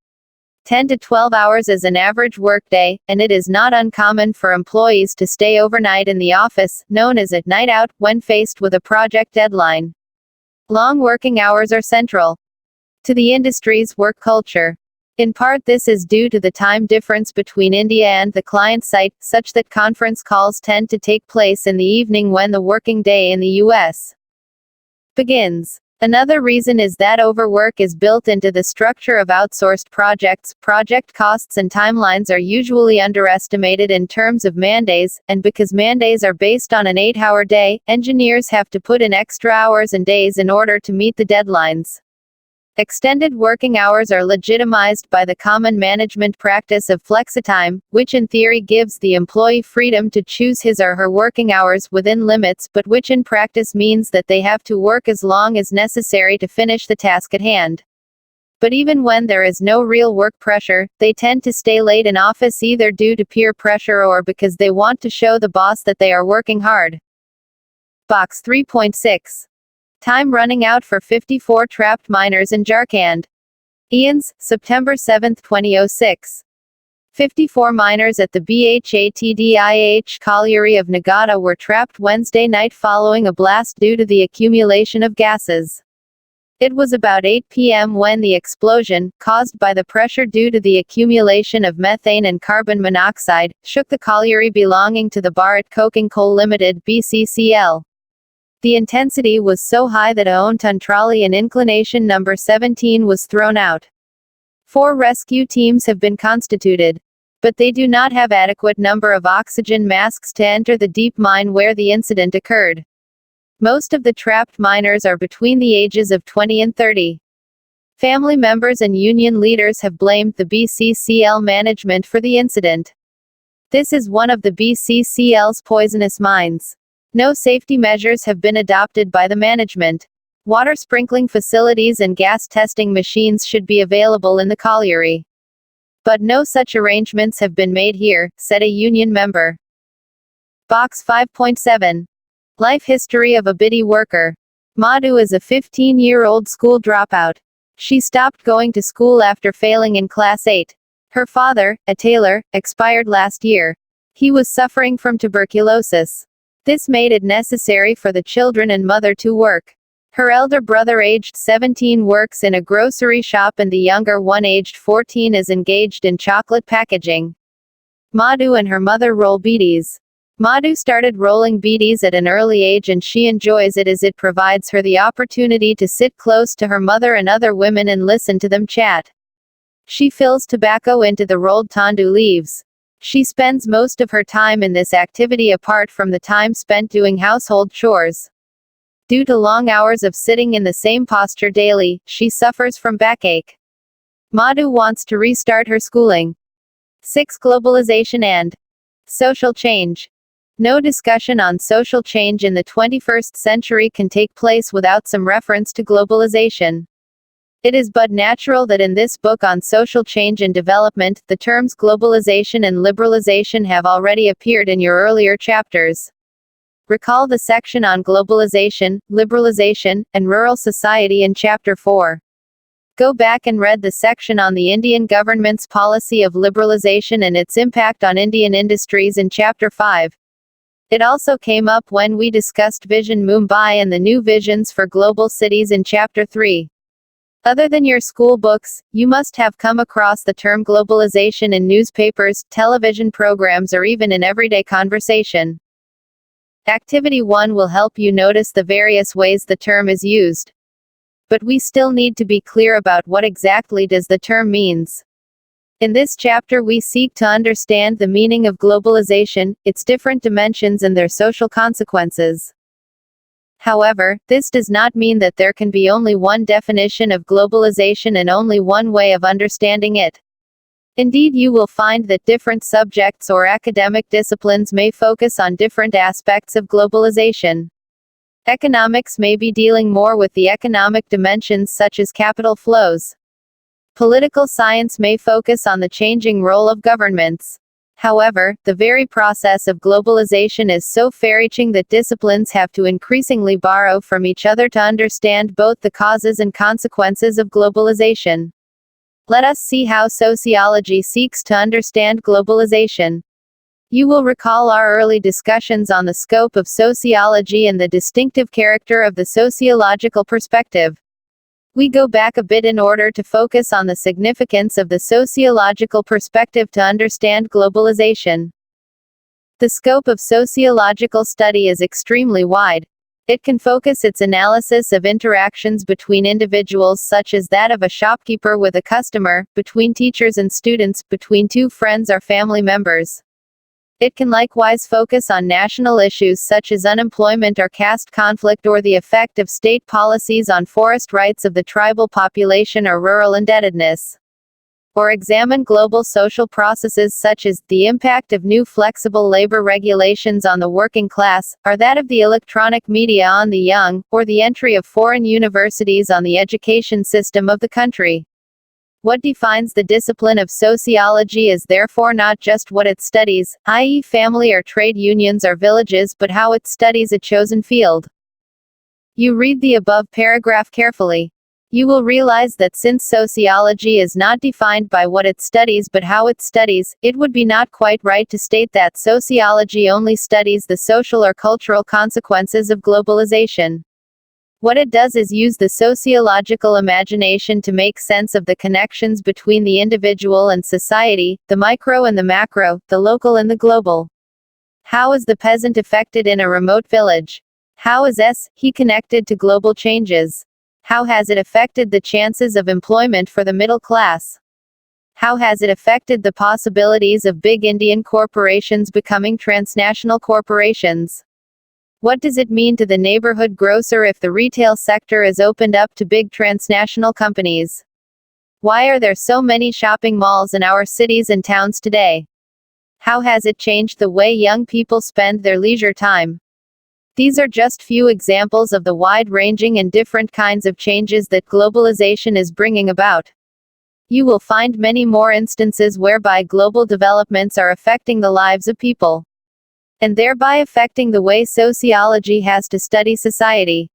A: 10 to 12 hours is an average workday, and it is not uncommon for employees to stay overnight in the office, known as a night out, when faced with a project deadline. Long working hours are central to the industry's work culture. In part, this is due to the time difference between India and the client site, such that conference calls tend to take place in the evening when the working day in the US begins. Another reason is that overwork is built into the structure of outsourced projects. Project costs and timelines are usually underestimated in terms of man-days, and because man-days are based on an 8-hour day, engineers have to put in extra hours and days in order to meet the deadlines. Extended working hours are legitimized by the common management practice of flexitime, which in theory gives the employee freedom to choose his or her working hours within limits, but which in practice means that they have to work as long as necessary to finish the task at hand. But even when there is no real work pressure, they tend to stay late in office either due to peer pressure or because they want to show the boss that they are working hard. Box 3.6. Time running out for 54 trapped miners in Jharkhand. Ians, September 7, 2006. 54 miners at the Bhatdih colliery of Nagata were trapped Wednesday night following a blast due to the accumulation of gases. It was about 8 p.m. when the explosion, caused by the pressure due to the accumulation of methane and carbon monoxide, shook the colliery belonging to the Bharat Coking Coal Limited (BCCL). The intensity was so high that a one-ton trolley in inclination number 17 was thrown out. 4 rescue teams have been constituted, but they do not have adequate number of oxygen masks to enter the deep mine where the incident occurred. Most of the trapped miners are between the ages of 20 and 30. Family members and union leaders have blamed the BCCL management for the incident. This is one of the BCCL's poisonous mines. No safety measures have been adopted by the management. Water sprinkling facilities and gas testing machines should be available in the colliery. But no such arrangements have been made here, said a union member. Box 5.7. Life history of a BIDI worker. Madhu is a 15-year-old school dropout. She stopped going to school after failing in Class 8. Her father, a tailor, expired last year. He was suffering from tuberculosis. This made it necessary for the children and mother to work. Her elder brother aged 17 works in a grocery shop and the younger one aged 14 is engaged in chocolate packaging. Madhu and her mother roll bidis. Madhu started rolling bidis at an early age and she enjoys it as it provides her the opportunity to sit close to her mother and other women and listen to them chat. She fills tobacco into the rolled tandu leaves. She spends most of her time in this activity apart from the time spent doing household chores. Due to long hours of sitting in the same posture daily, she suffers from backache. Madhu wants to restart her schooling. 6. Globalization and social change. No discussion on social change in the 21st century can take place without some reference to globalization. It is but natural that in this book on social change and development, the terms globalization and liberalization have already appeared in your earlier chapters. Recall the section on globalization, liberalization, and rural society in Chapter 4. Go back and read the section on the Indian government's policy of liberalization and its impact on Indian industries in Chapter 5. It also came up when we discussed Vision Mumbai and the new visions for global cities in Chapter 3. Other than your school books, you must have come across the term globalization in newspapers, television programs or even in everyday conversation. Activity 1 will help you notice the various ways the term is used. But we still need to be clear about what exactly does the term means. In this chapter we seek to understand the meaning of globalization, its different dimensions and their social consequences. However, this does not mean that there can be only one definition of globalization and only one way of understanding it. Indeed, you will find that different subjects or academic disciplines may focus on different aspects of globalization. Economics may be dealing more with the economic dimensions such as capital flows. Political science may focus on the changing role of governments. However, the very process of globalization is so far-reaching that disciplines have to increasingly borrow from each other to understand both the causes and consequences of globalization. Let us see how sociology seeks to understand globalization. You will recall our early discussions on the scope of sociology and the distinctive character of the sociological perspective. We go back a bit in order to focus on the significance of the sociological perspective to understand globalization. The scope of sociological study is extremely wide. It can focus its analysis of interactions between individuals such as that of a shopkeeper with a customer, between teachers and students, between two friends or family members. It can likewise focus on national issues such as unemployment or caste conflict or the effect of state policies on forest rights of the tribal population or rural indebtedness. Or examine global social processes such as the impact of new flexible labor regulations on the working class, or that of the electronic media on the young, or the entry of foreign universities on the education system of the country. What defines the discipline of sociology is therefore not just what it studies, i.e., family or trade unions or villages, but how it studies a chosen field. You read the above paragraph carefully. You will realize that since sociology is not defined by what it studies but how it studies, it would be not quite right to state that sociology only studies the social or cultural consequences of globalization. What it does is use the sociological imagination to make sense of the connections between the individual and society, the micro and the macro, the local and the global. How is the peasant affected in a remote village? How is he connected to global changes? How has it affected the chances of employment for the middle class? How has it affected the possibilities of big Indian corporations becoming transnational corporations? What does it mean to the neighborhood grocer if the retail sector is opened up to big transnational companies? Why are there so many shopping malls in our cities and towns today? How has it changed the way young people spend their leisure time? These are just few examples of the wide-ranging and different kinds of changes that globalization is bringing about. You will find many more instances whereby global developments are affecting the lives of people, and thereby affecting the way sociology has to study society.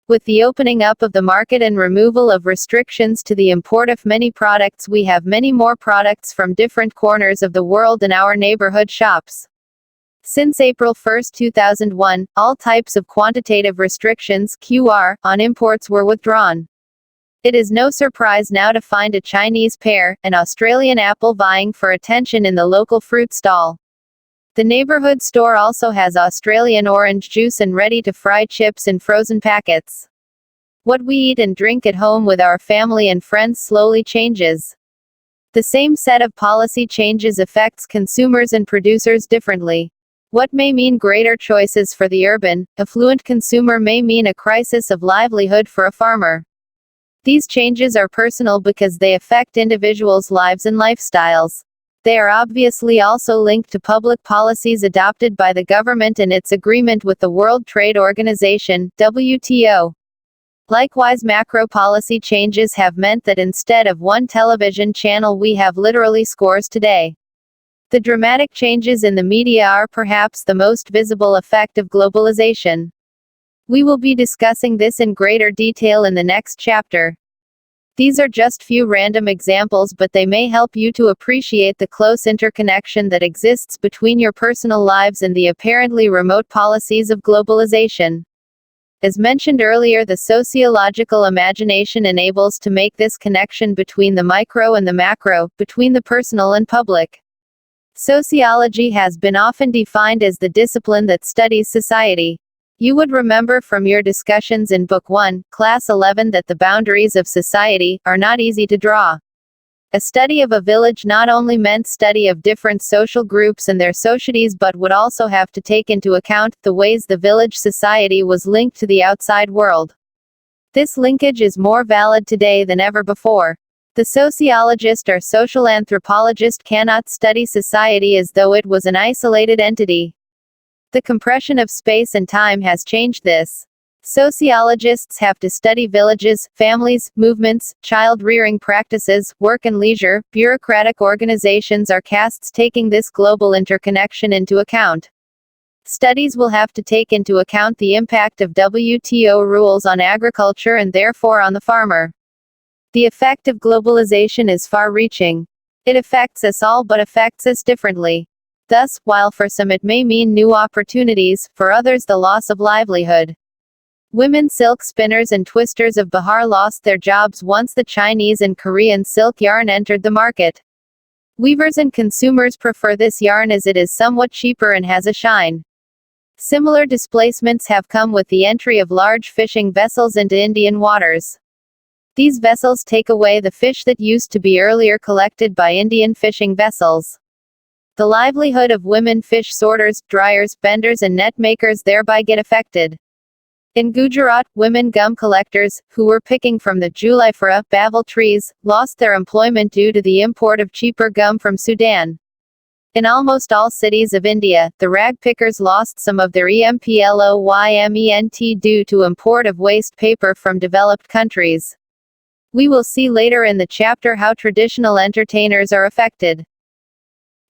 A: With the opening up of the market and removal of restrictions to the import of many products, we have many more products from different corners of the world in our neighborhood shops. Since April 1, 2001, all types of quantitative restrictions (QR) on imports were withdrawn. It is no surprise now to find a Chinese pear, an Australian apple vying for attention in the local fruit stall. The neighborhood store also has Australian orange juice and ready-to-fry chips in frozen packets. What we eat and drink at home with our family and friends slowly changes. The same set of policy changes affects consumers and producers differently. What may mean greater choices for the urban, affluent consumer may mean a crisis of livelihood for a farmer. These changes are personal because they affect individuals' lives and lifestyles. They are obviously also linked to public policies adopted by the government and its agreement with the World Trade Organization, WTO. Likewise, macro policy changes have meant that instead of one television channel we have literally scores today. The dramatic changes in the media are perhaps the most visible effect of globalization. We will be discussing this in greater detail in the next chapter. These are just few random examples, but they may help you to appreciate the close interconnection that exists between your personal lives and the apparently remote policies of globalization. As mentioned earlier, the sociological imagination enables to make this connection between the micro and the macro, between the personal and public. Sociology has been often defined as the discipline that studies society. You would remember from your discussions in Book 1, Class 11 that the boundaries of society are not easy to draw. A study of a village not only meant study of different social groups and their societies but would also have to take into account the ways the village society was linked to the outside world. This linkage is more valid today than ever before. The sociologist or social anthropologist cannot study society as though it was an isolated entity. The compression of space and time has changed this. Sociologists have to study villages, families, movements, child-rearing practices, work and leisure, bureaucratic organizations or castes, taking this global interconnection into account. Studies will have to take into account the impact of WTO rules on agriculture and therefore on the farmer. The effect of globalization is far-reaching. It affects us all but affects us differently. Thus, while for some it may mean new opportunities, for others the loss of livelihood. Women silk spinners and twisters of Bihar lost their jobs once the Chinese and Korean silk yarn entered the market. Weavers and consumers prefer this yarn as it is somewhat cheaper and has a shine. Similar displacements have come with the entry of large fishing vessels into Indian waters. These vessels take away the fish that used to be earlier collected by Indian fishing vessels. The livelihood of women fish sorters, dryers, benders and net makers thereby get affected. In Gujarat, women gum collectors, who were picking from the Julifera, bavel trees, lost their employment due to the import of cheaper gum from Sudan. In almost all cities of India, the rag pickers lost some of their employment due to import of waste paper from developed countries. We will see later in the chapter how traditional entertainers are affected.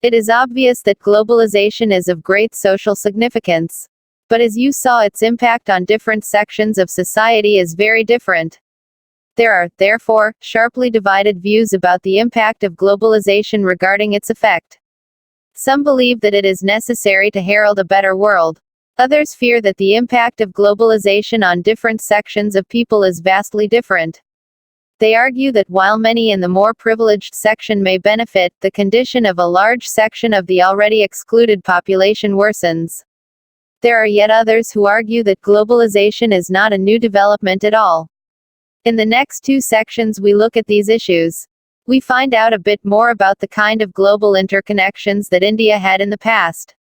A: It is obvious that globalization is of great social significance. But as you saw, its impact on different sections of society is very different. There are, therefore, sharply divided views about the impact of globalization regarding its effect. Some believe that it is necessary to herald a better world. Others fear that the impact of globalization on different sections of people is vastly different. They argue that while many in the more privileged section may benefit, the condition of a large section of the already excluded population worsens. There are yet others who argue that globalization is not a new development at all. In the next two sections we look at these issues. We find out a bit more about the kind of global interconnections that India had in the past.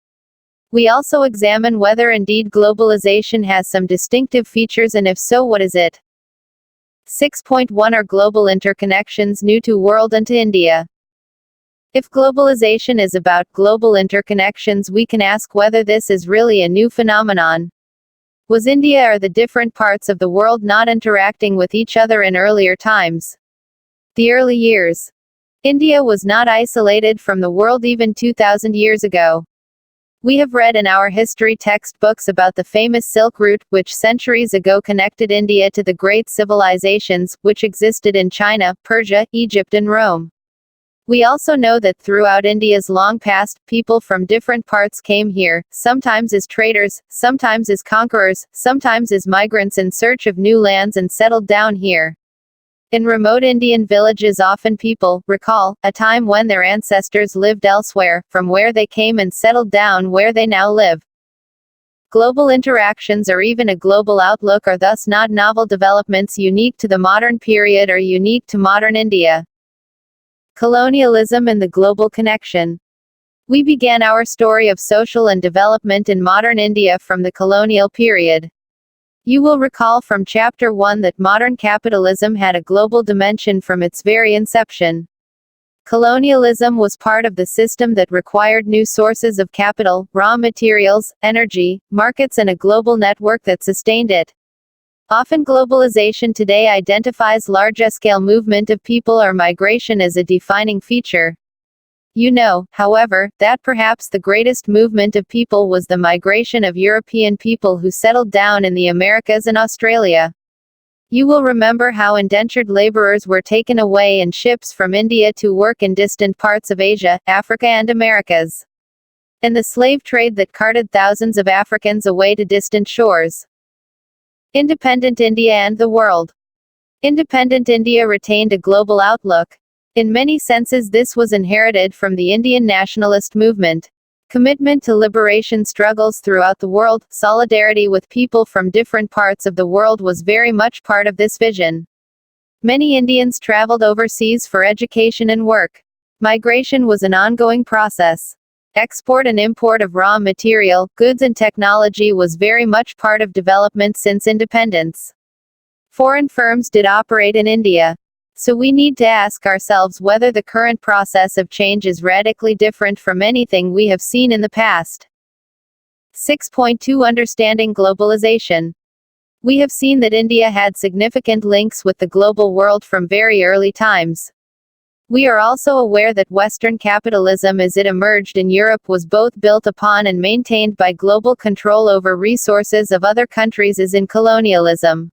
A: We also examine whether indeed globalization has some distinctive features, and if so, what is it? 6.1 Are global interconnections new to world and to India? If globalization is about global interconnections, we can ask whether this is really a new phenomenon. Was India or the different parts of the world not interacting with each other in earlier times? The early years. India was not isolated from the world even 2,000 years ago. We have read in our history textbooks about the famous Silk Route, which centuries ago connected India to the great civilizations, which existed in China, Persia, Egypt and Rome. We also know that throughout India's long past, people from different parts came here, sometimes as traders, sometimes as conquerors, sometimes as migrants in search of new lands, and settled down here. In remote Indian villages, often people recall a time when their ancestors lived elsewhere, from where they came, and settled down where they now live. Global interactions or even a global outlook are thus not novel developments unique to the modern period or unique to modern India. Colonialism and the global connection. We began our story of social and development in modern India from the colonial period. You will recall from Chapter 1 that modern capitalism had a global dimension from its very inception. Colonialism was part of the system that required new sources of capital, raw materials, energy, markets, and a global network that sustained it. Often globalization today identifies large-scale movement of people or migration as a defining feature. You know, however, that perhaps the greatest movement of people was the migration of European people who settled down in the Americas and Australia. You will remember how indentured laborers were taken away in ships from India to work in distant parts of Asia, Africa and Americas. And the slave trade that carted thousands of Africans away to distant shores. Independent India and the world. Independent India retained a global outlook. In many senses this was inherited from the Indian nationalist movement. Commitment to liberation struggles throughout the world, solidarity with people from different parts of the world was very much part of this vision. Many Indians traveled overseas for education and work. Migration was an ongoing process. Export and import of raw material, goods and technology was very much part of development since independence. Foreign firms did operate in India. So we need to ask ourselves whether the current process of change is radically different from anything we have seen in the past. 6.2 Understanding globalization. We have seen that India had significant links with the global world from very early times. We are also aware that Western capitalism as it emerged in Europe was both built upon and maintained by global control over resources of other countries as in colonialism.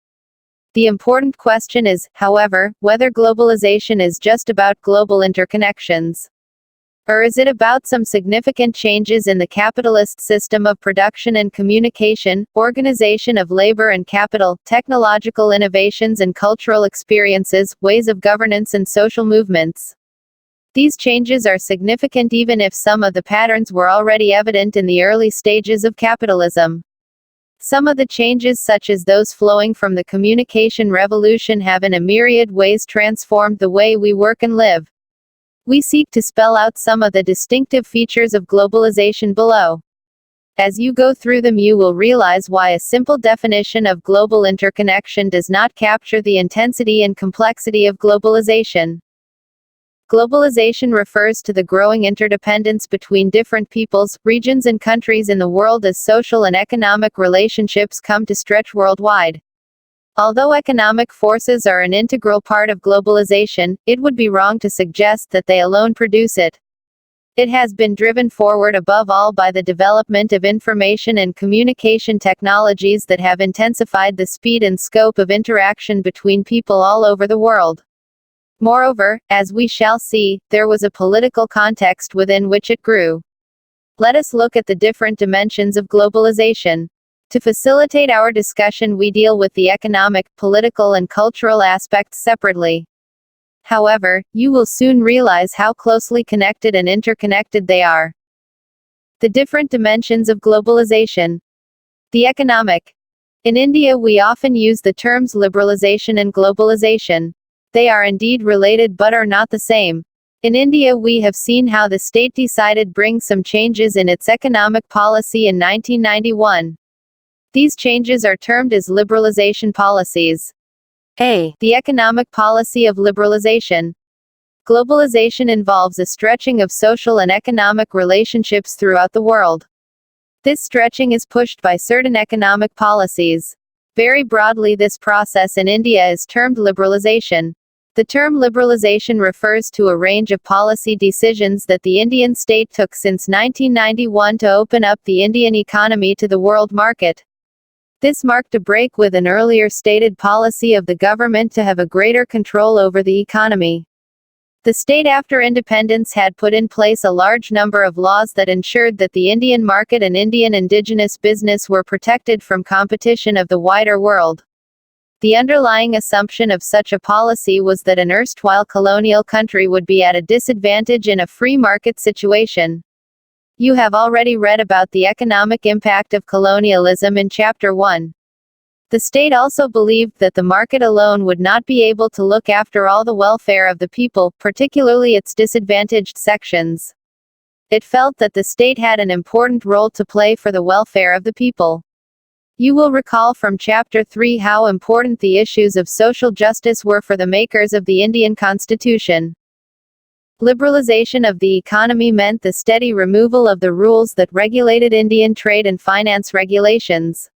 A: The important question is, however, whether globalization is just about global interconnections. Or is it about some significant changes in the capitalist system of production and communication, organization of labor and capital, technological innovations and cultural experiences, ways of governance and social movements? These changes are significant even if some of the patterns were already evident in the early stages of capitalism. Some of the changes, such as those flowing from the communication revolution, have in a myriad ways transformed the way we work and live. We seek to spell out some of the distinctive features of globalization below. As you go through them, you will realize why a simple definition of global interconnection does not capture the intensity and complexity of globalization. Globalization refers to the growing interdependence between different peoples, regions and countries in the world as social and economic relationships come to stretch worldwide. Although economic forces are an integral part of globalization, it would be wrong to suggest that they alone produce it. It has been driven forward above all by the development of information and communication technologies that have intensified the speed and scope of interaction between people all over the world. Moreover, as we shall see, there was a political context within which it grew. Let us look at the different dimensions of globalization. To facilitate our discussion, we deal with the economic, political, and cultural aspects separately. However, you will soon realize how closely connected and interconnected they are. The different dimensions of globalization. The economic. In India, we often use the terms liberalization and globalization. They are indeed related but are not the same. In India, we have seen how the state decided bring some changes in its economic policy in 1991. These changes are termed as liberalization policies. A. The economic policy of liberalization. Globalization involves a stretching of social and economic relationships throughout the world. This stretching is pushed by certain economic policies. Very broadly, this process in India is termed liberalization. The term liberalization refers to a range of policy decisions that the Indian state took since 1991 to open up the Indian economy to the world market. This marked a break with an earlier stated policy of the government to have a greater control over the economy. The state after independence had put in place a large number of laws that ensured that the Indian market and Indian indigenous business were protected from competition of the wider world. The underlying assumption of such a policy was that an erstwhile colonial country would be at a disadvantage in a free market situation. You have already read about the economic impact of colonialism in Chapter 1. The state also believed that the market alone would not be able to look after all the welfare of the people, particularly its disadvantaged sections. It felt that the state had an important role to play for the welfare of the people. You will recall from Chapter 3 how important the issues of social justice were for the makers of the Indian Constitution. Liberalization of the economy meant the steady removal of the rules that regulated Indian trade and finance regulations.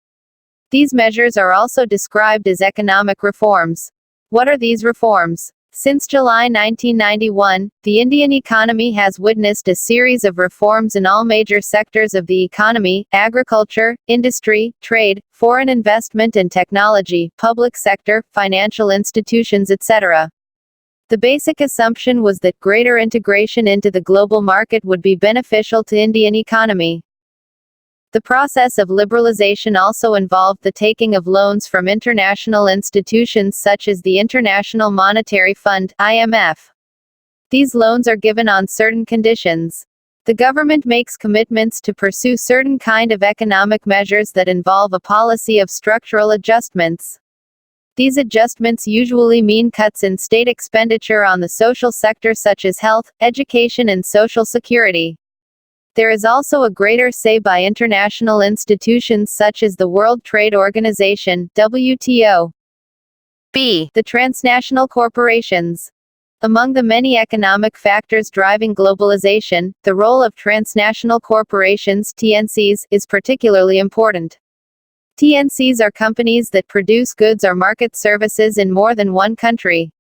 A: These measures are also described as economic reforms. What are these reforms? Since July 1991, the Indian economy has witnessed a series of reforms in all major sectors of the economy: agriculture, industry, trade, foreign investment and technology, public sector, financial institutions, etc. The basic assumption was that greater integration into the global market would be beneficial to Indian economy. The process of liberalization also involved the taking of loans from international institutions such as the International Monetary Fund (IMF). These loans are given on certain conditions. The government makes commitments to pursue certain kind of economic measures that involve a policy of structural adjustments. These adjustments usually mean cuts in state expenditure on the social sector such as health, education and social security. There is also a greater say by international institutions such as the World Trade Organization (WTO). B. The transnational corporations. Among the many economic factors driving globalization, the role of transnational corporations (TNCs) is particularly important. TNCs are companies that produce goods or market services in more than one country.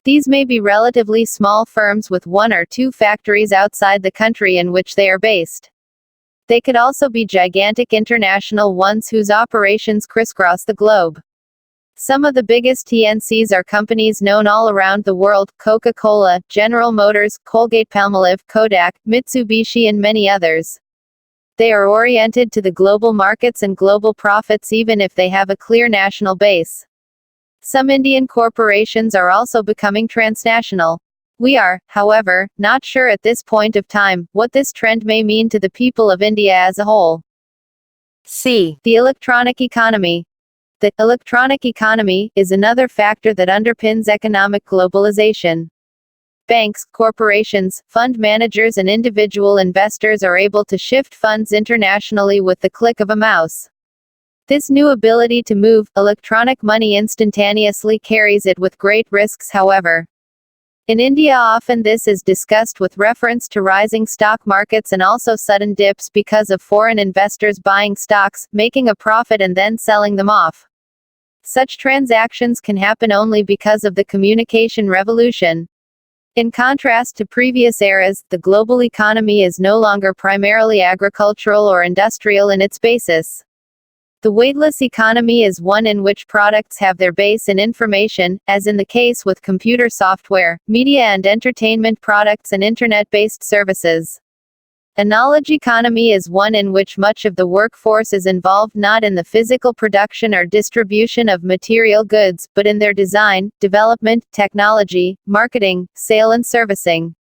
A: These may be relatively small firms with one or two factories outside the country in which they are based. They could also be gigantic international ones whose operations crisscross the globe. Some of the biggest TNCs are companies known all around the world: Coca-Cola, General Motors, Colgate-Palmolive, Kodak, Mitsubishi and many others. They are oriented to the global markets and global profits even if they have a clear national base. Some Indian corporations are also becoming transnational. We are, however, not sure at this point of time what this trend may mean to the people of India as a whole. C. The electronic economy. The electronic economy is another factor that underpins economic globalization. Banks, corporations, fund managers and individual investors are able to shift funds internationally with the click of a mouse. This new ability to move electronic money instantaneously carries it with great risks, however. In India, often this is discussed with reference to rising stock markets and also sudden dips because of foreign investors buying stocks, making a profit and then selling them off. Such transactions can happen only because of the communication revolution. In contrast to previous eras, the global economy is no longer primarily agricultural or industrial in its basis. The weightless economy is one in which products have their base in information, as in the case with computer software, media and entertainment products and internet-based services. A knowledge economy is one in which much of the workforce is involved not in the physical production or distribution of material goods, but in their design, development, technology, marketing, sale and servicing.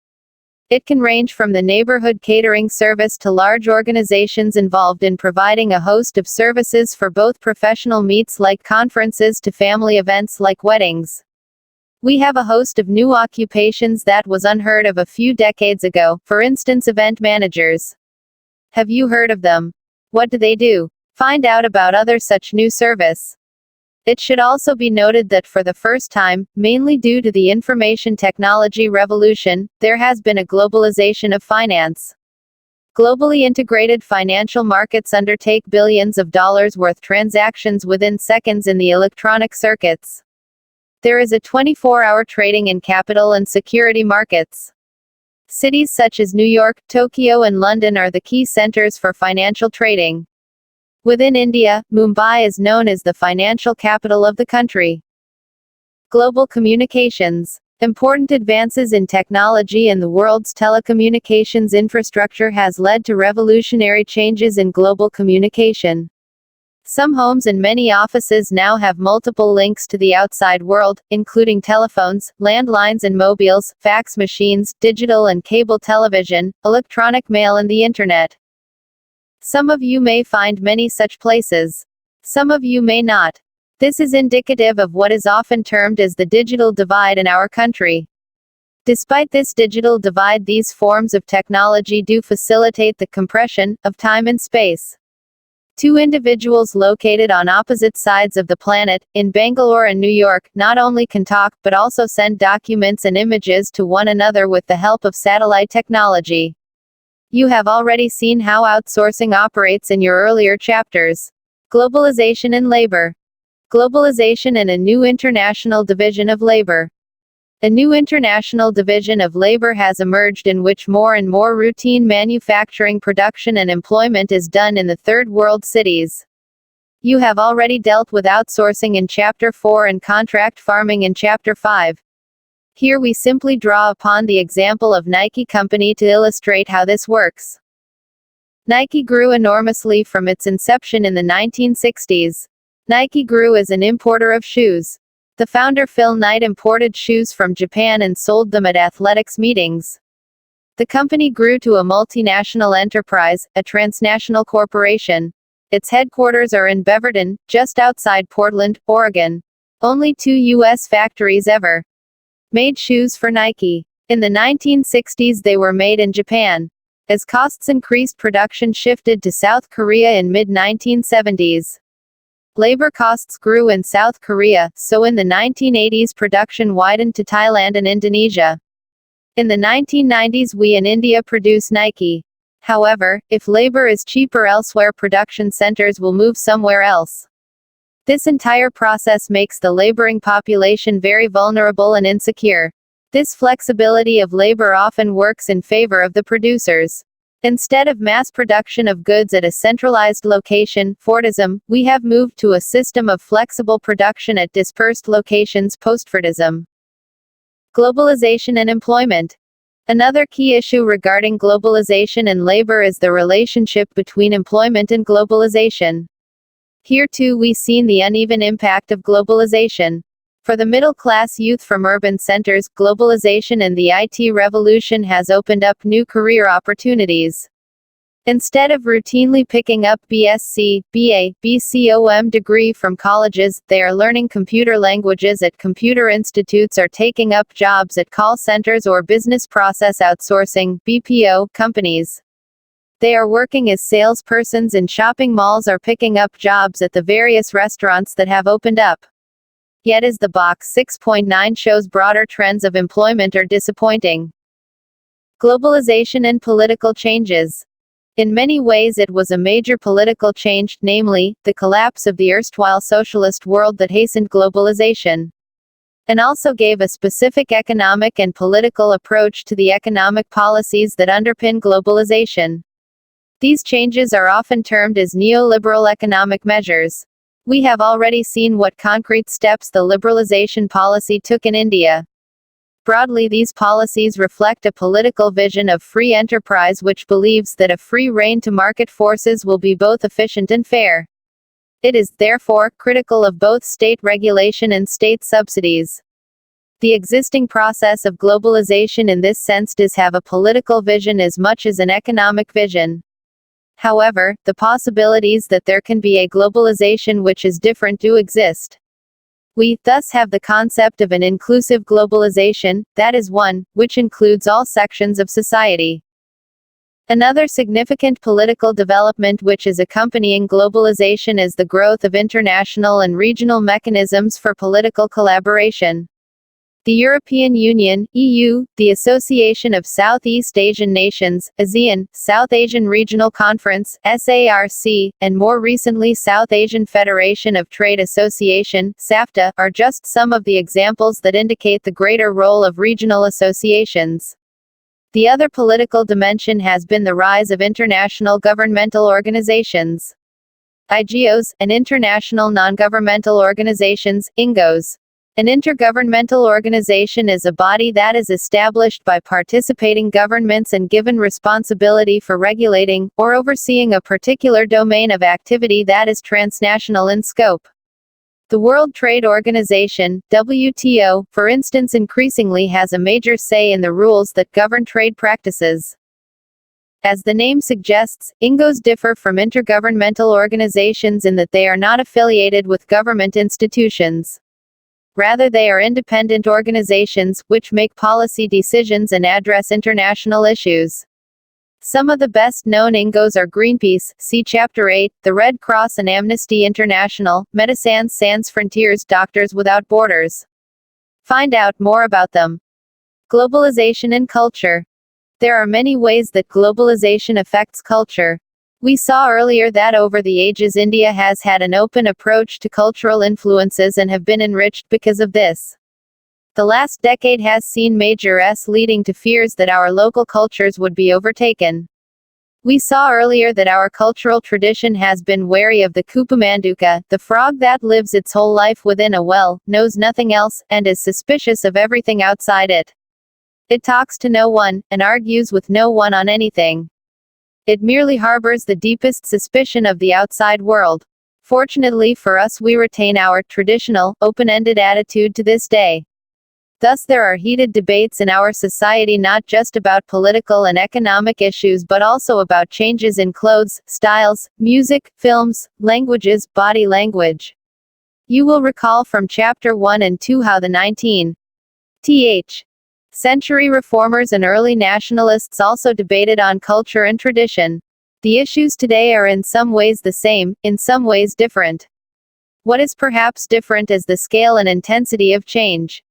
A: It can range from the neighborhood catering service to large organizations involved in providing a host of services for both professional meets like conferences to family events like weddings. We have a host of new occupations that was unheard of a few decades ago, for instance event managers. Have you heard of them? What do they do? Find out about other such new service. It should also be noted that for the first time, mainly due to the information technology revolution, there has been a globalization of finance. Globally integrated financial markets undertake billions of dollars worth transactions within seconds in the electronic circuits. There is a 24-hour trading in capital and security markets. Cities such as New York, Tokyo and London are the key centers for financial trading. Within India, Mumbai is known as the financial capital of the country. Global communications. Important advances in technology and the world's telecommunications infrastructure has led to revolutionary changes in global communication. Some homes and many offices now have multiple links to the outside world, including telephones, landlines and mobiles, fax machines, digital and cable television, electronic mail and the internet. Some of you may find many such places. Some of you may not. This is indicative of what is often termed as the digital divide in our country. Despite this digital divide, these forms of technology do facilitate the compression of time and space. Two individuals located on opposite sides of the planet, in Bangalore and New York, not only can talk, but also send documents and images to one another with the help of satellite technology. You have already seen how outsourcing operates in your earlier chapters. Globalization and labor. Globalization and a new international division of labor. A new international division of labor has emerged in which more and more routine manufacturing, production and employment is done in the third world cities. You have already dealt with outsourcing in Chapter 4 and contract farming in Chapter 5. Here we simply draw upon the example of Nike company to illustrate how this works. Nike grew enormously from its inception in the 1960s. Nike grew as an importer of shoes. The founder Phil Knight imported shoes from Japan and sold them at athletics meetings. The company grew to a multinational enterprise, a transnational corporation. Its headquarters are in Beaverton, just outside Portland, Oregon. Only 2 U.S. factories ever made shoes for Nike. In the 1960s they were made in Japan. As costs increased, production shifted to South Korea in mid-1970s. Labor costs grew in South Korea, so in the 1980s production widened to Thailand and Indonesia. In the 1990s we in India produce Nike. However, if labor is cheaper elsewhere, production centers will move somewhere else. This entire process makes the laboring population very vulnerable and insecure. This flexibility of labor often works in favor of the producers. Instead of mass production of goods at a centralized location, Fordism, we have moved to a system of flexible production at dispersed locations, post-Fordism. Globalization and employment. Another key issue regarding globalization and labor is the relationship between employment and globalization. Here too we seen the uneven impact of globalization. For the middle-class youth from urban centers, globalization and the IT revolution has opened up new career opportunities. Instead of routinely picking up BSc, BA, BCom degree from colleges, they are learning computer languages at computer institutes or taking up jobs at call centers or business process outsourcing (BPO) companies. They are working as salespersons in shopping malls or picking up jobs at the various restaurants that have opened up. Yet as the box 6.9 shows, broader trends of employment are disappointing. Globalization and political changes. In many ways it was a major political change, namely, the collapse of the erstwhile socialist world that hastened globalization. And also gave a specific economic and political approach to the economic policies that underpin globalization. These changes are often termed as neoliberal economic measures. We have already seen what concrete steps the liberalization policy took in India. Broadly, these policies reflect a political vision of free enterprise which believes that a free rein to market forces will be both efficient and fair. It is, therefore, critical of both state regulation and state subsidies. The existing process of globalization in this sense does have a political vision as much as an economic vision. However, the possibilities that there can be a globalization which is different do exist. We, thus, have the concept of an inclusive globalization, that is one, which includes all sections of society. Another significant political development which is accompanying globalization is the growth of international and regional mechanisms for political collaboration. The European Union, EU, the Association of Southeast Asian Nations, ASEAN, South Asian Regional Conference, SARC, and more recently South Asian Federation of Trade Association, SAFTA, are just some of the examples that indicate the greater role of regional associations. The other political dimension has been the rise of international governmental organizations. IGOs, and international non-governmental organizations, INGOs. An intergovernmental organization is a body that is established by participating governments and given responsibility for regulating, or overseeing a particular domain of activity that is transnational in scope. The World Trade Organization, WTO, for instance, increasingly has a major say in the rules that govern trade practices. As the name suggests, INGOs differ from intergovernmental organizations in that they are not affiliated with government institutions. Rather, they are independent organizations, which make policy decisions and address international issues. Some of the best-known INGOs are Greenpeace, see Chapter 8, the Red Cross and Amnesty International, Médecins Sans Frontières, Doctors Without Borders. Find out more about them. Globalization and culture. There are many ways that globalization affects culture. We saw earlier that over the ages India has had an open approach to cultural influences and have been enriched because of this. The last decade has seen major leading to fears that our local cultures would be overtaken. We saw earlier that our cultural tradition has been wary of the Kupumanduka, the frog that lives its whole life within a well, knows nothing else, and is suspicious of everything outside it. It talks to no one, and argues with no one on anything. It merely harbors the deepest suspicion of the outside world. Fortunately for us, we retain our traditional, open-ended attitude to this day. Thus there are heated debates in our society not just about political and economic issues but also about changes in clothes, styles, music, films, languages, body language. You will recall from Chapter 1 and 2 how the 19th century reformers and early nationalists also debated on culture and tradition. The issues today are in some ways the same, in some ways different. What is perhaps different is the scale and intensity of change.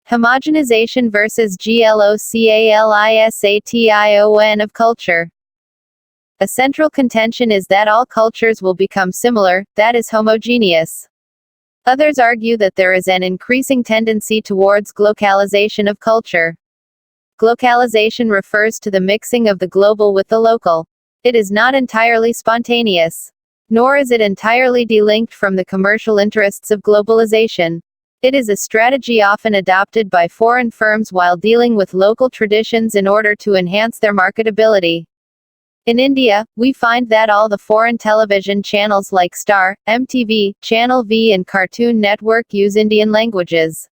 A: Homogenization versus globalization of culture. A central contention is that all cultures will become similar, that is homogeneous. Others argue that there is an increasing tendency towards glocalization of culture. Glocalization refers to the mixing of the global with the local. It is not entirely spontaneous. Nor is it entirely delinked from the commercial interests of globalization. It is a strategy often adopted by foreign firms while dealing with local traditions in order to enhance their marketability. In India, we find that all the foreign television channels like Star, MTV, Channel V and Cartoon Network use Indian languages.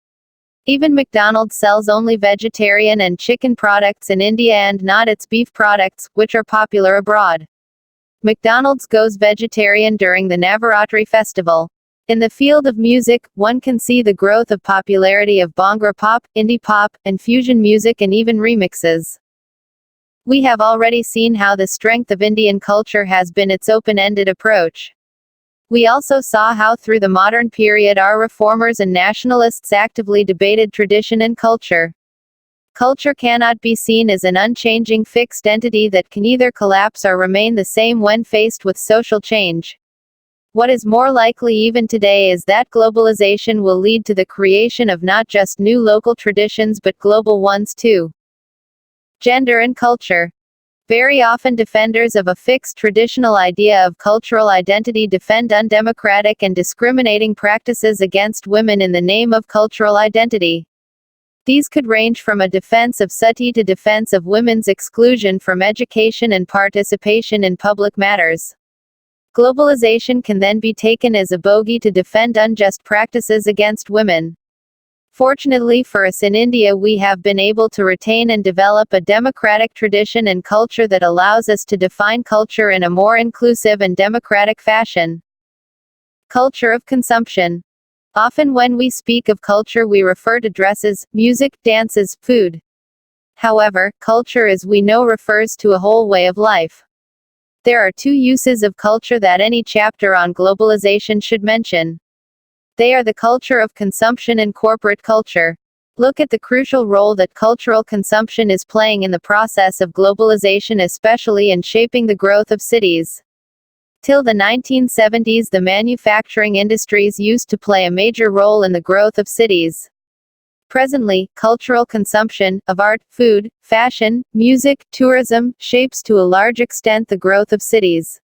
A: Even McDonald's sells only vegetarian and chicken products in India and not its beef products, which are popular abroad. McDonald's goes vegetarian during the Navaratri festival. In the field of music, one can see the growth of popularity of Bhangra pop, indie pop, and fusion music and even remixes. We have already seen how the strength of Indian culture has been its open-ended approach. We also saw how through the modern period our reformers and nationalists actively debated tradition and culture. Culture cannot be seen as an unchanging fixed entity that can either collapse or remain the same when faced with social change. What is more likely even today is that globalization will lead to the creation of not just new local traditions but global ones too. Gender and culture. Very often defenders of a fixed traditional idea of cultural identity defend undemocratic and discriminating practices against women in the name of cultural identity. These could range from a defense of sati to defense of women's exclusion from education and participation in public matters. Globalization can then be taken as a bogey to defend unjust practices against women. Fortunately for us in India, we have been able to retain and develop a democratic tradition and culture that allows us to define culture in a more inclusive and democratic fashion. Culture of consumption. Often when we speak of culture we refer to dresses, music, dances, food. However, culture as we know refers to a whole way of life. There are two uses of culture that any chapter on globalization should mention. They are the culture of consumption and corporate culture. Look at the crucial role that cultural consumption is playing in the process of globalization, especially in shaping the growth of cities. Till the 1970s, the manufacturing industries used to play a major role in the growth of cities. Presently, cultural consumption, of art, food, fashion, music, tourism, shapes to a large extent the growth of cities.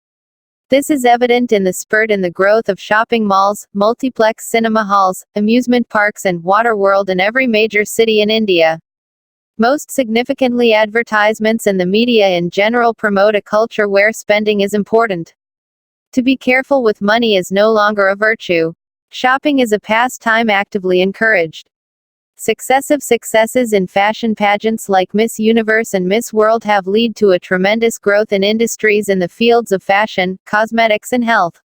A: This is evident in the spurt in the growth of shopping malls, multiplex cinema halls, amusement parks and water world in every major city in India. Most significantly, advertisements and the media in general promote a culture where spending is important. To be careful with money is no longer a virtue. Shopping is a pastime actively encouraged. Successive successes in fashion pageants like Miss Universe and Miss World have led to a tremendous growth in industries in the fields of fashion, cosmetics and health.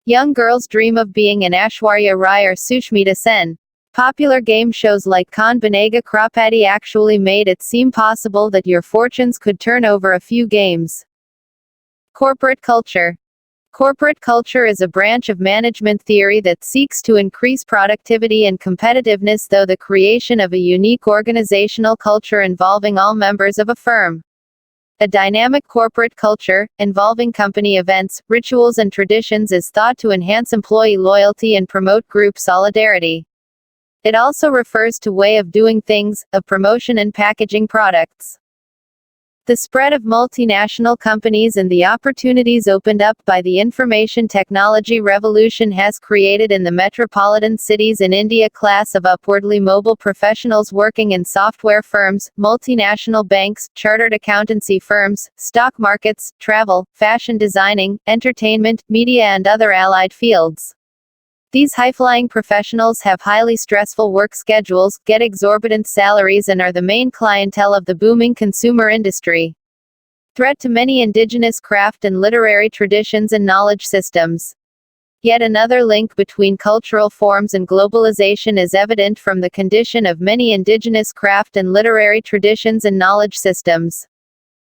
A: Young girls dream of being an Aishwarya Rai or Sushmita Sen. Popular game shows like Kaun Banega Crorepati actually made it seem possible that your fortunes could turn over a few games. Corporate culture. Corporate culture is a branch of management theory that seeks to increase productivity and competitiveness through the creation of a unique organizational culture involving all members of a firm. A dynamic corporate culture, involving company events, rituals and traditions, is thought to enhance employee loyalty and promote group solidarity. It also refers to way of doing things, of promotion and packaging products. The spread of multinational companies and the opportunities opened up by the information technology revolution has created in the metropolitan cities in India a class of upwardly mobile professionals working in software firms, multinational banks, chartered accountancy firms, stock markets, travel, fashion designing, entertainment, media and other allied fields. These high-flying professionals have highly stressful work schedules, get exorbitant salaries and are the main clientele of the booming consumer industry. Threat to many indigenous craft and literary traditions and knowledge systems. Yet another link between cultural forms and globalization is evident from the condition of many indigenous craft and literary traditions and knowledge systems.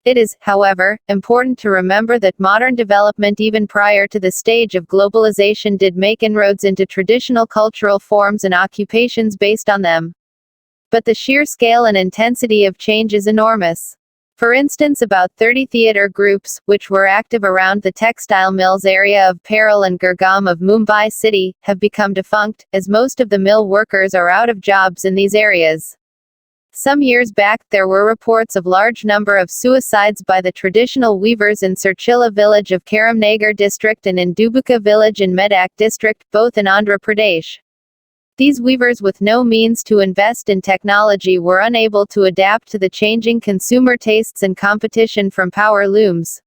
A: It is, however, important to remember that modern development even prior to the stage of globalization did make inroads into traditional cultural forms and occupations based on them. But the sheer scale and intensity of change is enormous. For instance, about 30 theatre groups, which were active around the textile mills area of Parel and Gurgaon of Mumbai city, have become defunct, as most of the mill workers are out of jobs in these areas. Some years back, there were reports of large number of suicides by the traditional weavers in Sirchilla village of Karimnagar district and in Dubuka village in Medak district, both in Andhra Pradesh. These weavers with no means to invest in technology were unable to adapt to the changing consumer tastes and competition from power looms.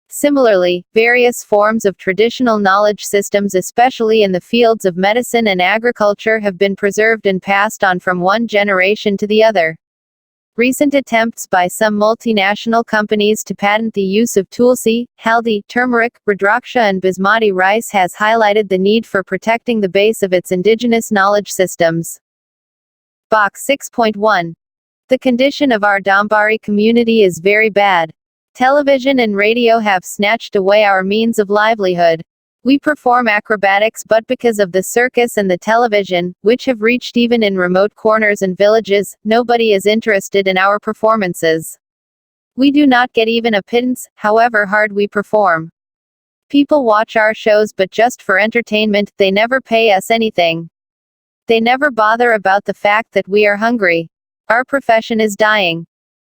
A: Similarly, various forms of traditional knowledge systems, especially in the fields of medicine and agriculture, have been preserved and passed on from one generation to the other. Recent attempts by some multinational companies to patent the use of tulsi, haldi, turmeric, rudraksha and basmati rice has highlighted the need for protecting the base of its indigenous knowledge systems. Box 6.1. The condition of our Dambari community is very bad. Television and radio have snatched away our means of livelihood. We perform acrobatics, but because of the circus and the television, which have reached even in remote corners and villages, nobody is interested in our performances. We do not get even a pittance, however hard we perform. People watch our shows but just for entertainment, they never pay us anything. They never bother about the fact that we are hungry. Our profession is dying.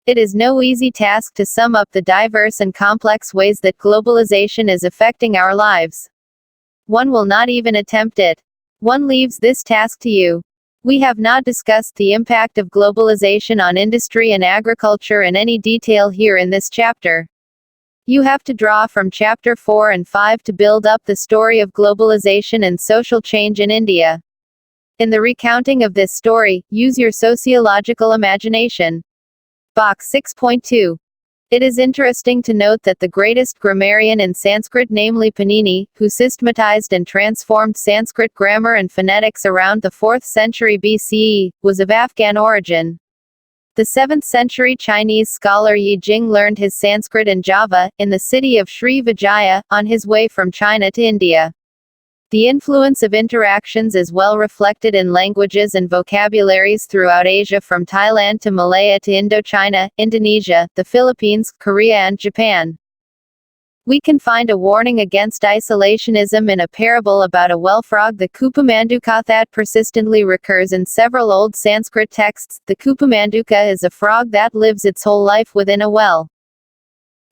A: It is no easy task to sum up the diverse and complex ways that globalization is affecting our lives. One will not even attempt it. One leaves this task to you. We have not discussed the impact of globalization on industry and agriculture in any detail here in this chapter. You have to draw from chapter 4 and 5 to build up the story of globalization and social change in India. In the recounting of this story, use your sociological imagination. Box 6.2. It is interesting to note that the greatest grammarian in Sanskrit, namely Panini, who systematized and transformed Sanskrit grammar and phonetics around the 4th century BCE, was of Afghan origin. The 7th century Chinese scholar Yi Jing learned his Sanskrit in Java, in the city of Sri Vijaya, on his way from China to India. The influence of interactions is well reflected in languages and vocabularies throughout Asia, from Thailand to Malaya to Indochina, Indonesia, the Philippines, Korea and Japan. We can find a warning against isolationism in a parable about a well frog, the Kupamanduka, that persistently recurs in several old Sanskrit texts. The Kupamanduka is a frog that lives its whole life within a well,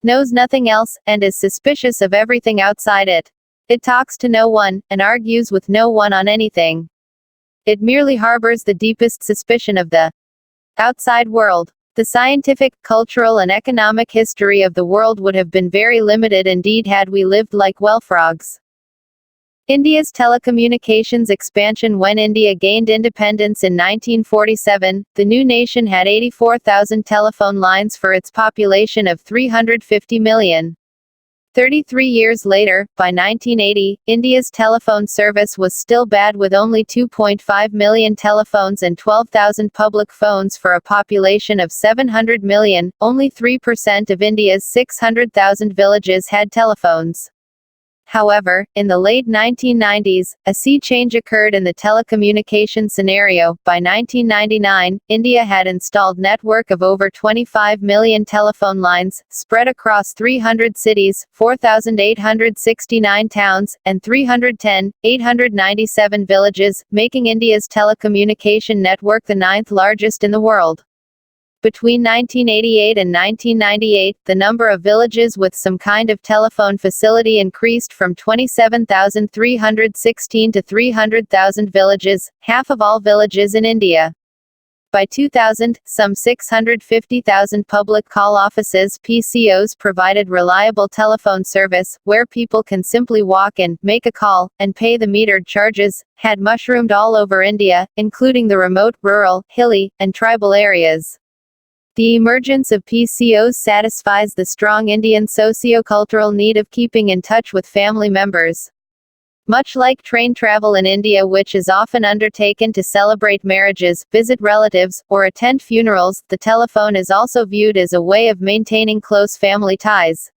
A: knows nothing else, and is suspicious of everything outside it. It talks to no one, and argues with no one on anything. It merely harbors the deepest suspicion of the outside world. The scientific, cultural and economic history of the world would have been very limited indeed had we lived like well frogs. India's telecommunications expansion. When India gained independence in 1947, the new nation had 84,000 telephone lines for its population of 350 million. 33 years later, by 1980, India's telephone service was still bad, with only 2.5 million telephones and 12,000 public phones for a population of 700 million. Only 3% of India's 600,000 villages had telephones. However, in the late 1990s, a sea change occurred in the telecommunication scenario. By 1999, India had installed a network of over 25 million telephone lines, spread across 300 cities, 4,869 towns, and 310,897 villages, making India's telecommunication network the 9th largest in the world. Between 1988 and 1998, the number of villages with some kind of telephone facility increased from 27,316 to 300,000 villages, half of all villages in India. By 2000, some 650,000 public call offices (PCOs) provided reliable telephone service, where people can simply walk in, make a call, and pay the metered charges, had mushroomed all over India, including the remote, rural, hilly, and tribal areas. The emergence of PCOs satisfies the strong Indian socio-cultural need of keeping in touch with family members. Much like train travel in India, which is often undertaken to celebrate marriages, visit relatives, or attend funerals, the telephone is also viewed as a way of maintaining close family ties.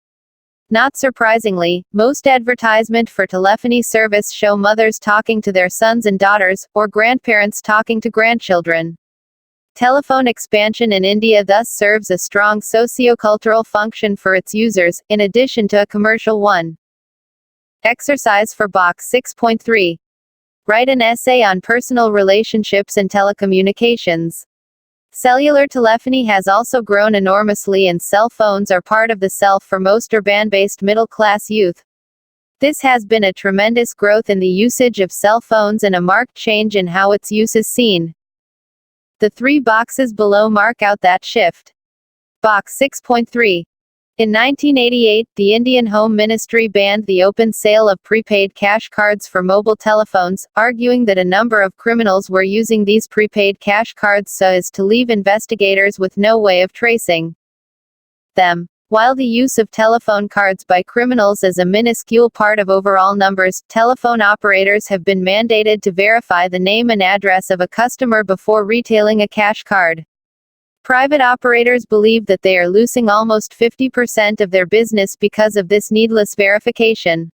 A: Not surprisingly, most advertisement for telephony service show mothers talking to their sons and daughters, or grandparents talking to grandchildren. Telephone expansion in India thus serves a strong socio-cultural function for its users, in addition to a commercial one. Exercise for Box 6.3. Write an essay on personal relationships and telecommunications. Cellular telephony has also grown enormously, and cell phones are part of the self for most urban-based middle-class youth. This has been a tremendous growth in the usage of cell phones and a marked change in how its use is seen. The 3 boxes below mark out that shift. Box 6.3. In 1988, the Indian Home Ministry banned the open sale of prepaid cash cards for mobile telephones, arguing that a number of criminals were using these prepaid cash cards so as to leave investigators with no way of tracing them. While the use of telephone cards by criminals is a minuscule part of overall numbers, telephone operators have been mandated to verify the name and address of a customer before retailing a cash card. Private operators believe that they are losing almost 50% of their business because of this needless verification.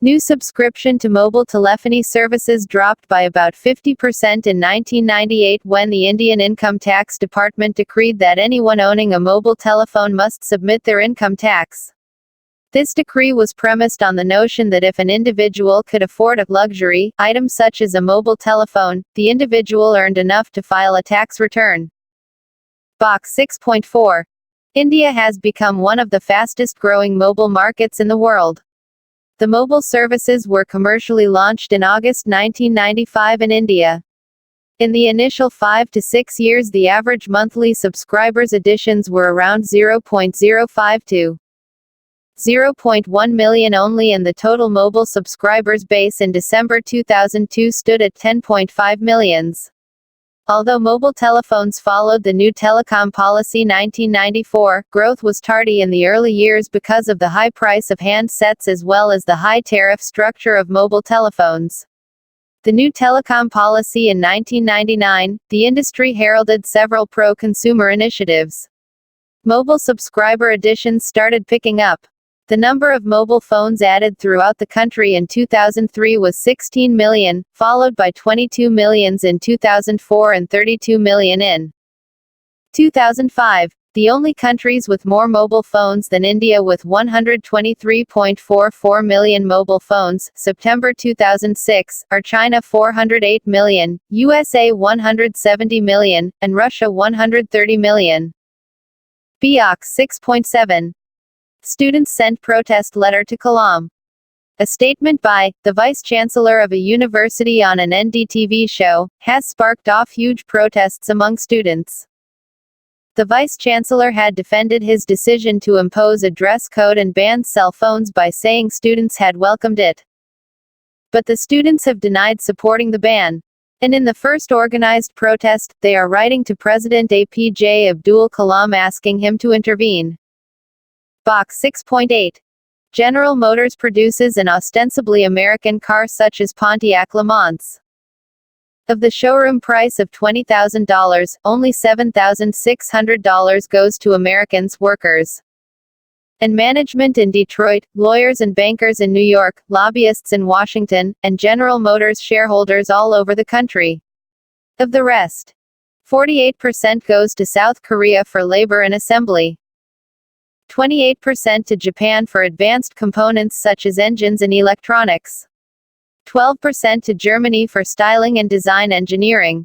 A: New subscription to mobile telephony services dropped by about 50% in 1998 when the Indian Income Tax Department decreed that anyone owning a mobile telephone must submit their income tax. This decree was premised on the notion that if an individual could afford a luxury item such as a mobile telephone, the individual earned enough to file a tax return. Box 6.4. India has become one of the fastest growing mobile markets in the world. The mobile services were commercially launched in August 1995 in India. In the initial 5 to 6 years, the average monthly subscribers additions were around 0.05 to 0.1 million only, and the total mobile subscribers base in December 2002 stood at 10.5 million. Although mobile telephones followed the new telecom policy 1994, growth was tardy in the early years because of the high price of handsets as well as the high tariff structure of mobile telephones. The new telecom policy in 1999, the industry heralded several pro-consumer initiatives. Mobile subscriber additions started picking up. The number of mobile phones added throughout the country in 2003 was 16 million, followed by 22 million in 2004 and 32 million in 2005. The only countries with more mobile phones than India with 123.44 million mobile phones, September 2006, are China 408 million, USA 170 million, and Russia 130 million. BOX 6.7. Students sent protest letter to Kalam. A statement by the Vice-Chancellor of a university on an NDTV show has sparked off huge protests among students. The Vice-Chancellor had defended his decision to impose a dress code and ban cell phones by saying students had welcomed it. But the students have denied supporting the ban. And in the first organized protest, they are writing to President APJ Abdul Kalam asking him to intervene. Box 6.8. General Motors produces an ostensibly American car such as Pontiac Le Mans. Of the showroom price of $20,000, only $7,600 goes to Americans, workers, and management in Detroit, lawyers and bankers in New York, lobbyists in Washington, and General Motors shareholders all over the country. Of the rest, 48% goes to South Korea for labor and assembly. 28% to Japan for advanced components such as engines and electronics. 12% to Germany for styling and design engineering.